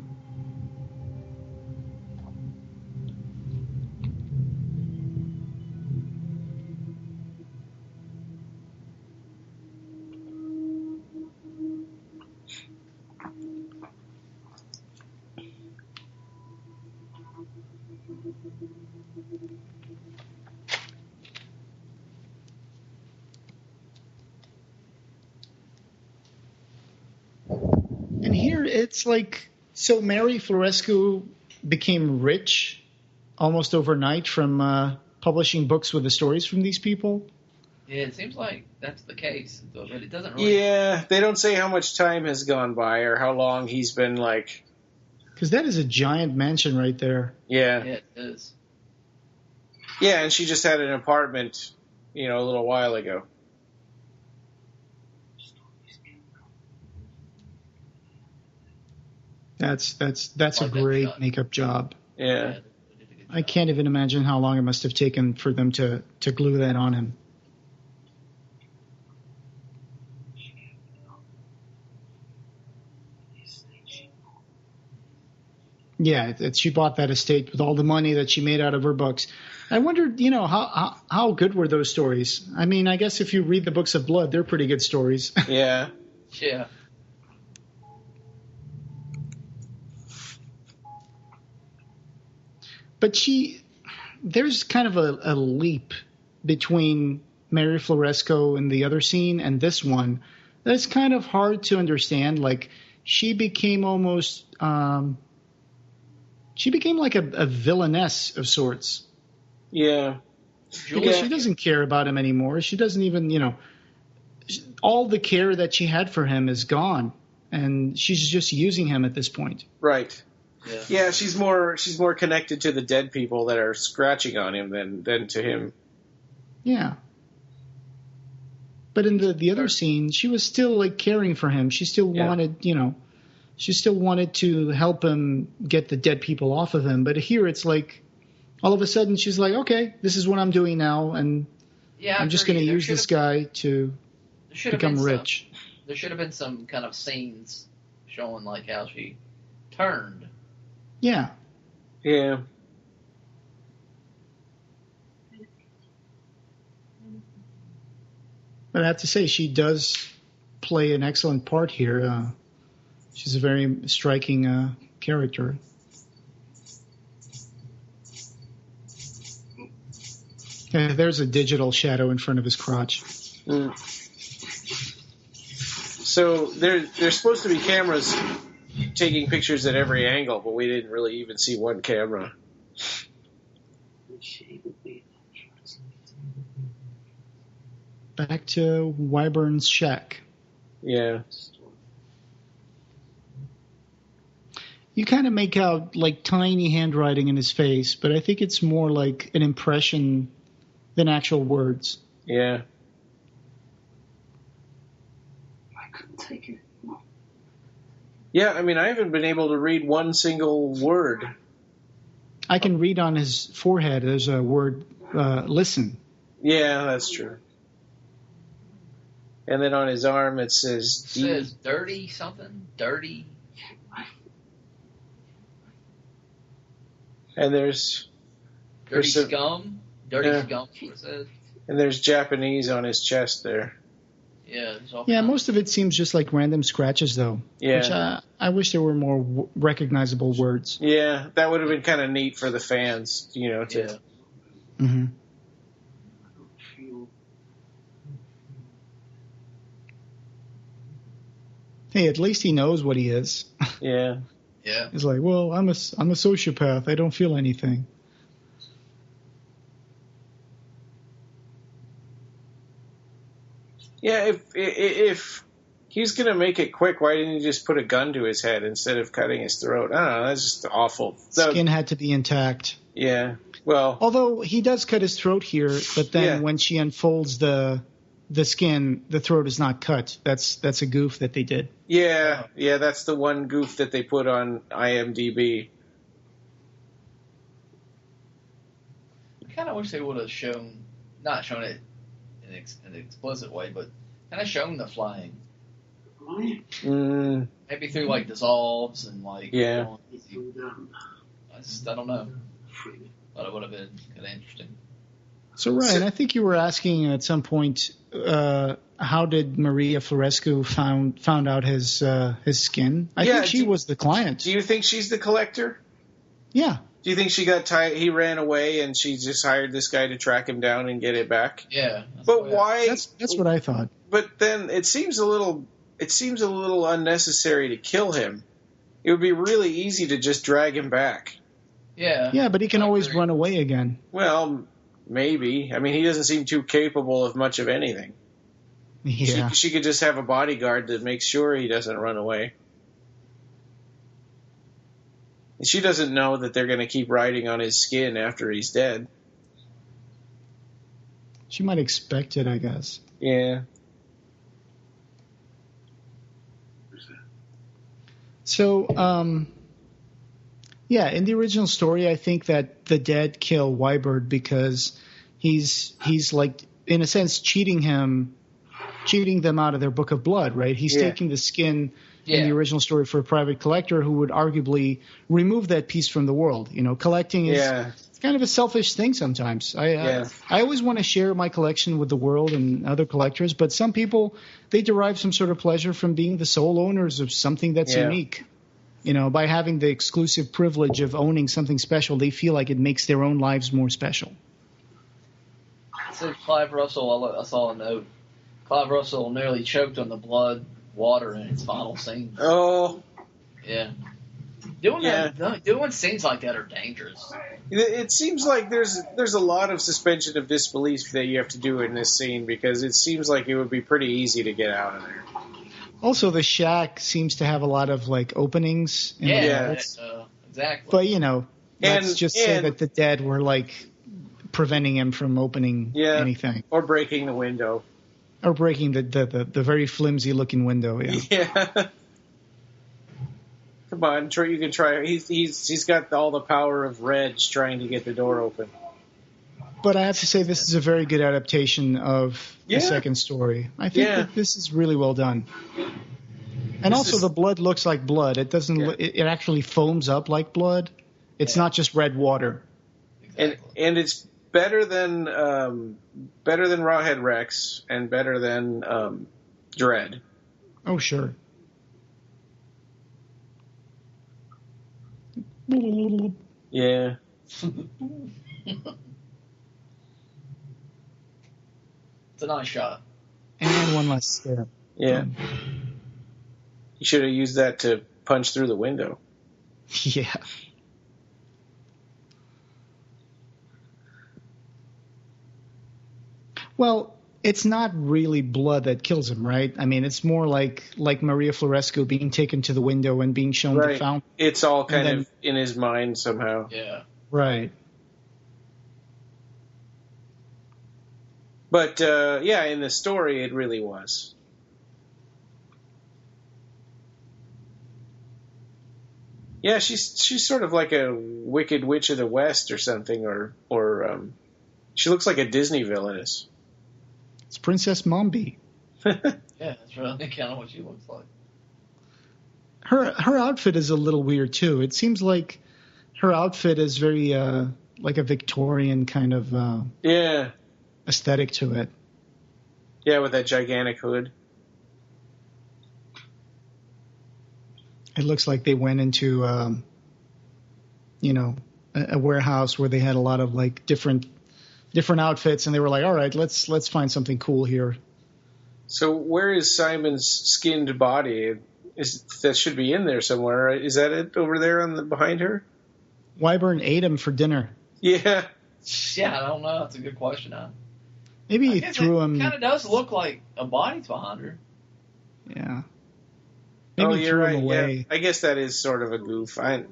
And here it's like, so Mary Florescu became rich almost overnight from publishing books with the stories from these people. Yeah, it seems like that's the case, but it doesn't really. yeah, they don't say how much time has gone by or how long he's been like. Because that is a giant mansion right there. Yeah. Yeah, it is. Yeah, and she just had an apartment, a little while ago. That's a Like that great shot. makeup job. Yeah. I can't even imagine how long it must have taken for them to glue that on him. Yeah, she bought that estate with all the money that she made out of her books. I wondered, how good were those stories? I mean, I guess if you read the books of blood, they're pretty good stories. Yeah. Yeah. But there's kind of a leap between Mary Floresco in the other scene and this one that's kind of hard to understand. Like, she became almost, she became like a villainess of sorts. Yeah. Because she doesn't care about him anymore. She doesn't even, all the care that she had for him is gone. And she's just using him at this point. Right. Yeah. Yeah, she's more connected to the dead people that are scratching on him than to him. Yeah. But in the other scene, she was still like caring for him. She still wanted, she still wanted to help him get the dead people off of him. But here it's like, all of a sudden she's like, okay, this is what I'm doing now, and I'm just going to use this guy to become rich. There should have been some kind of scenes showing like how she turned. Yeah. But I have to say, she does play an excellent part here. She's a very striking character. There's a digital shadow in front of his crotch. Mm. So there's supposed to be cameras taking pictures at every angle, but we didn't really even see one camera. Back to Wyburn's shack. Yeah. You kind of make out like tiny handwriting in his face, but I think it's more like an impression than actual words. Yeah. I couldn't take it. Yeah, I mean, I haven't been able to read one single word. I can read on his forehead. There's a word, listen. Yeah, that's true. And then on his arm it says... It says dirty something? Dirty? And there's scum? Dirty scum, what it says. And there's Japanese on his chest there. Yeah, most of it seems just like random scratches, though. Yeah. Which I wish there were more recognizable words. Yeah, that would have been kind of neat for the fans, to... Yeah. Mm-hmm. Hey, at least he knows what he is. Yeah. Yeah. He's like, well, I'm a sociopath. I don't feel anything. Yeah, if he's going to make it quick, why didn't he just put a gun to his head instead of cutting his throat? I don't know. That's just awful. Skin had to be intact. Yeah. Well, although he does cut his throat here, but then when she unfolds the skin, the throat is not cut. That's a goof that they did. Yeah, that's the one goof that they put on IMDb. I kind of wish they would have not shown it in an explicit way, but kind of shown the flying. Maybe through like dissolves and like. Yeah. I don't know. Thought it would have been kind of interesting. So Ryan, I think you were asking at some point, how did Maria Florescu found out his skin? I think she was the client. Do you think she's the collector? Yeah. Do you think she got tired? He ran away, and she just hired this guy to track him down and get it back. Yeah. But why? That's what I thought. But then it seems a little unnecessary to kill him. It would be really easy to just drag him back. Yeah. Yeah, but he can always run away again. Well, maybe. I mean, he doesn't seem too capable of much of anything. Yeah. She could just have a bodyguard that makes sure he doesn't run away. And she doesn't know that they're going to keep riding on his skin after he's dead. She might expect it, I guess. Yeah. So, in the original story, I think that the dead kill Wybird because he's like, in a sense, cheating them out of their book of blood, right? He's taking the skin in the original story for a private collector who would arguably remove that piece from the world. Collecting is it's kind of a selfish thing sometimes. I always want to share my collection with the world and other collectors, but some people, they derive some sort of pleasure from being the sole owners of something that's unique. By having the exclusive privilege of owning something special, they feel like it makes their own lives more special. So Clive Russell, I saw a note. Clive Russell nearly choked on the blood water in its final scene. Oh. Yeah. Doing scenes like that are dangerous. It seems like there's a lot of suspension of disbelief that you have to do in this scene because it seems like it would be pretty easy to get out of there. Also, the shack seems to have a lot of openings in the walls. Exactly. But let's just say that the dead were preventing him from opening anything, or breaking the window, or breaking the very flimsy looking window. Yeah. Come on, you can try. He's got all the power of Reg trying to get the door open. But I have to say, this is a very good adaptation of the second story. I think that this is really well done. And also, the blood looks like blood. It doesn't. It actually foams up like blood. It's not just red water. Exactly. And it's better than Rawhead Rex and better than Dread. Oh, sure. Yeah. It's a nice shot. And one less scare. Yeah. You should have used that to punch through the window. Yeah. Well, it's not really blood that kills him, right? I mean, it's more like Maria Florescu being taken to the window and being shown the fountain. It's all kind of in his mind somehow. Yeah. Right. But, in the story, it really was. Yeah, she's sort of like a Wicked Witch of the West or something, or she looks like a Disney villainess. It's Princess Mombi. Yeah, that's really kind of what she looks like. Her outfit is a little weird too. It seems like her outfit is very like a Victorian kind of aesthetic to it. Yeah, with that gigantic hood. It looks like they went into a warehouse where they had a lot of like different outfits, and they were like, all right, let's find something cool here. So where is Simon's skinned body? That should be in there somewhere. Right? Is that it over there behind her? Wyvern ate him for dinner. Yeah. Yeah, I don't know. That's a good question. Maybe he threw him. Kind of does look like a body's behind her. Yeah. Maybe he threw him away. Yeah. I guess that is sort of a goof. I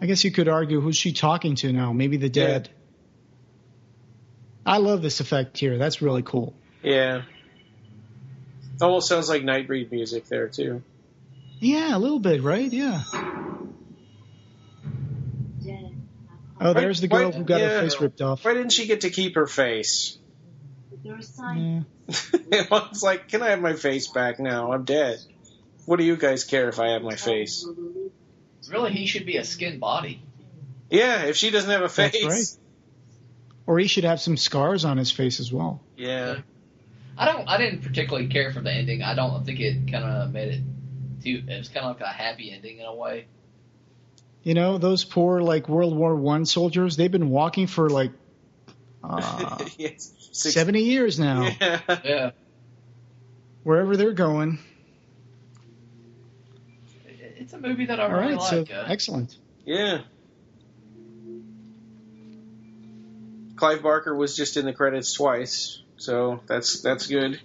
guess you could argue, who's she talking to now? Maybe the dead. Yeah. I love this effect here. That's really cool. Yeah. Almost sounds like Nightbreed music there, too. Yeah, a little bit, right? Yeah. Oh, there's the girl who got her face ripped off. Why didn't she get to keep her face? Yeah. It's like, can I have my face back now? I'm dead. What do you guys care if I have my face? Really, he should be a skin body. Yeah, if she doesn't have a face. That's right. Or he should have some scars on his face as well. Yeah. I didn't particularly care for the ending. I don't think it kind of made it too. It was kind of like a happy ending in a way. You know, those poor like World War I soldiers. They've been walking for like 70 years now. Yeah. Wherever they're going. It's a movie that I really like. So excellent. Yeah. Clive Barker was just in the credits twice, so that's good.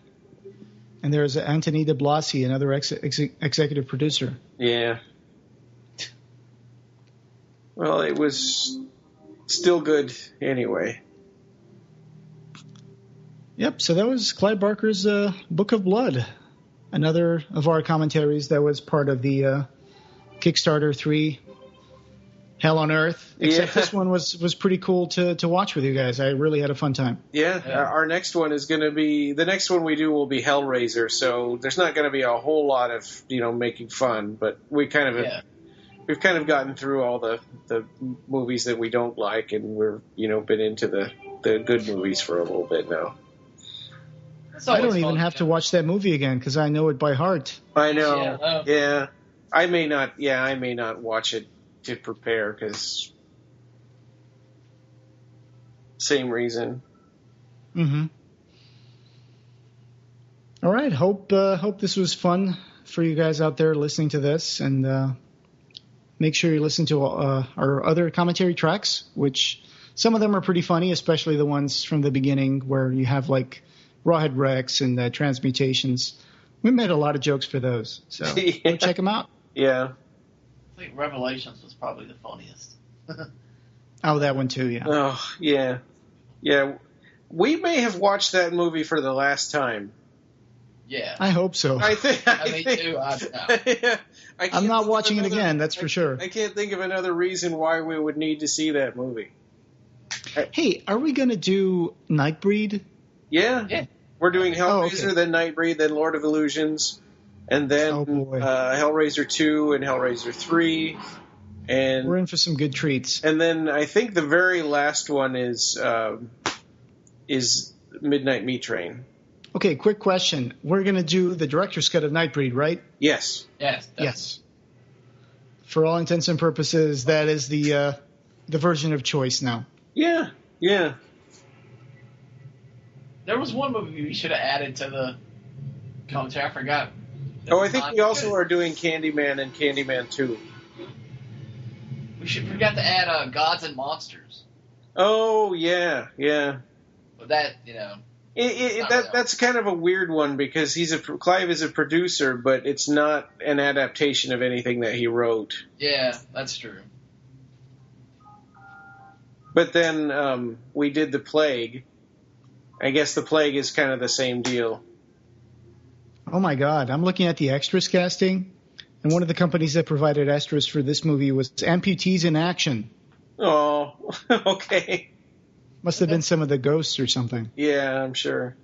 And there's Anthony de Blasi, another executive producer. Yeah. Well, it was still good anyway. Yep, so that was Clive Barker's Book of Blood, another of our commentaries that was part of the Kickstarter 3 Hell on Earth. Except this one was pretty cool to watch with you guys. I really had a fun time. Yeah. Our next one is going to be, the next one we do will be Hellraiser, so there's not going to be a whole lot of, making fun, but we've kind of gotten through all the movies that we don't like, and we're, been into the good movies for a little bit now. I don't even have to watch that movie again because I know it by heart. I know. Yeah. I may not watch it to prepare because same reason. Mm-hmm. All right. Hope this was fun for you guys out there listening to this, and make sure you listen to our other commentary tracks, which some of them are pretty funny, especially the ones from the beginning where you have like Rawhead Rex and Transmutations. We made a lot of jokes for those, so go check them out. Yeah. I think Revelations was probably the funniest. Oh, that one too, yeah. Oh, yeah. Yeah. We may have watched that movie for the last time. Yeah. I hope so. Me too. I'm not watching it again, that's for sure. I can't think of another reason why we would need to see that movie. Hey, are we going to do Nightbreed? Yeah. We're doing Hellraiser, then Nightbreed, then Lord of Illusions, and then Hellraiser 2 and Hellraiser 3. And we're in for some good treats. And then I think the very last one is Midnight Meat Train. Okay, quick question. We're going to do the director's cut of Nightbreed, right? Yes. Yes. For all intents and purposes, that is the version of choice now. Yeah. There was one movie we should have added to the commentary. I forgot. I think we also are doing Candyman and Candyman 2. We forgot to add Gods and Monsters. Oh, yeah. But that, that's kind of a weird one because Clive is a producer, but it's not an adaptation of anything that he wrote. Yeah, that's true. But then we did The Plague. I guess The Plague is kind of the same deal. Oh my God, I'm looking at the extras casting, and one of the companies that provided extras for this movie was Amputees in Action. Oh, okay. Must have been some of the ghosts or something. Yeah, I'm sure.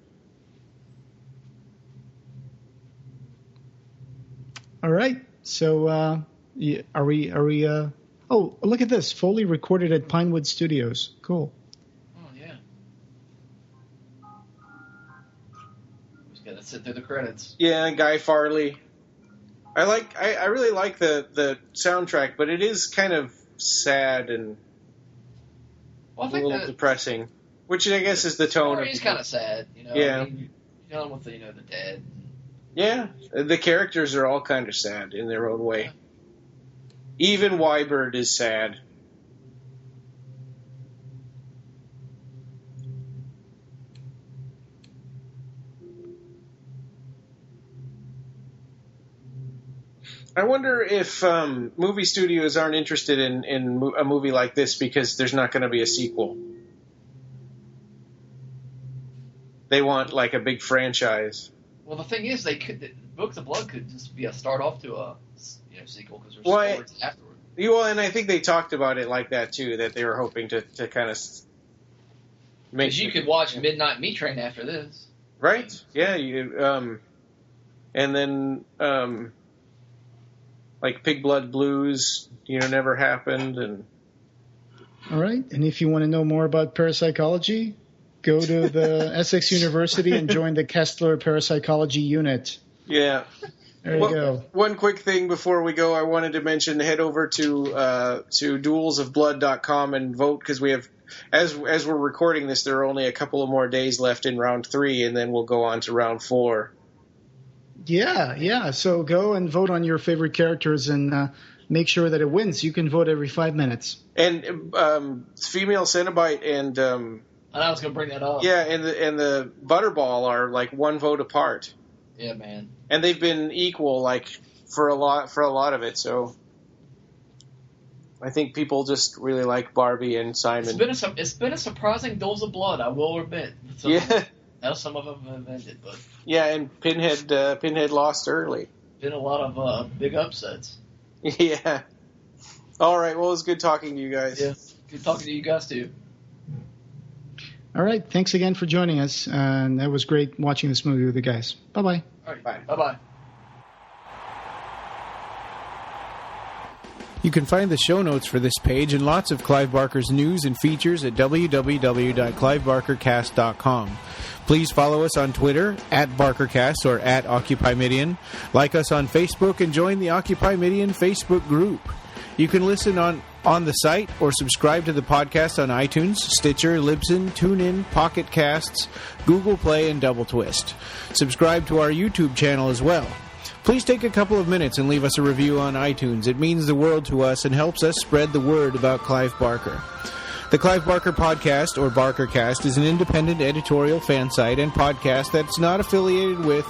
All right. So, are we? Oh, look at this! Foley recorded at Pinewood Studios. Cool. Oh yeah. Just gotta sit through the credits. Yeah, Guy Farley. I really like the soundtrack, but it is kind of sad and a little depressing, which I guess is the tone of it. It's kind of sad, Yeah. Dealing with the dead. Yeah, the characters are all kind of sad in their own way. Yeah. Even Wybird is sad. I wonder if movie studios aren't interested in a movie like this because there's not going to be a sequel. They want like a big franchise. Well, the thing is, Books of Blood could just be a start off to a sequel because there's stories afterward. Well, and I think they talked about it like that too, that they were hoping to kind of make. Because you could watch Midnight Meat Train after this, right? Yeah, and then like Pig Blood Blues, never happened, and. All right, and if you want to know more about parapsychology, go to the Essex University and join the Kessler Parapsychology Unit. Yeah. There you go. One quick thing before we go, I wanted to mention, head over to duelsofblood.com and vote, because we have, as we're recording this, there are only a couple of more days left in round 3, and then we'll go on to round 4. Yeah. So go and vote on your favorite characters and make sure that it wins. You can vote every 5 minutes. And Female Cenobite and I was going to bring that up. Yeah, and the Butterball are like one vote apart. Yeah, man. And they've been equal like for a lot of it. So I think people just really like Barbie and Simon. It's been a surprising dose of blood, I will admit. Some of them have ended, but yeah, and Pinhead lost early. Been a lot of big upsets. Yeah. All right. Well, it was good talking to you guys. Yeah. Good talking to you guys too. All right. Thanks again for joining us. And that was great watching this movie with you guys. Bye-bye. All right. Bye. Bye-bye. You can find the show notes for this page and lots of Clive Barker's news and features at www.clivebarkercast.com. Please follow us on Twitter @BarkerCast or @OccupyMidian. Like us on Facebook and join the Occupy Midian Facebook group. You can listen on the site or subscribe to the podcast on iTunes, Stitcher, Libsyn, Tunein, Pocket Casts, Google Play, and Double Twist. Subscribe to our YouTube channel as well. Please take a couple of minutes and leave us a review on iTunes. It means the world to us and helps us spread the word about Clive Barker. The Clive Barker Podcast, or BarkerCast, is an independent editorial fan site and podcast that's not affiliated with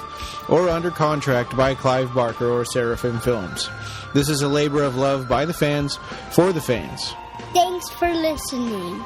or under contract by Clive Barker or Seraphim Films. This is a labor of love by the fans, for the fans. Thanks for listening.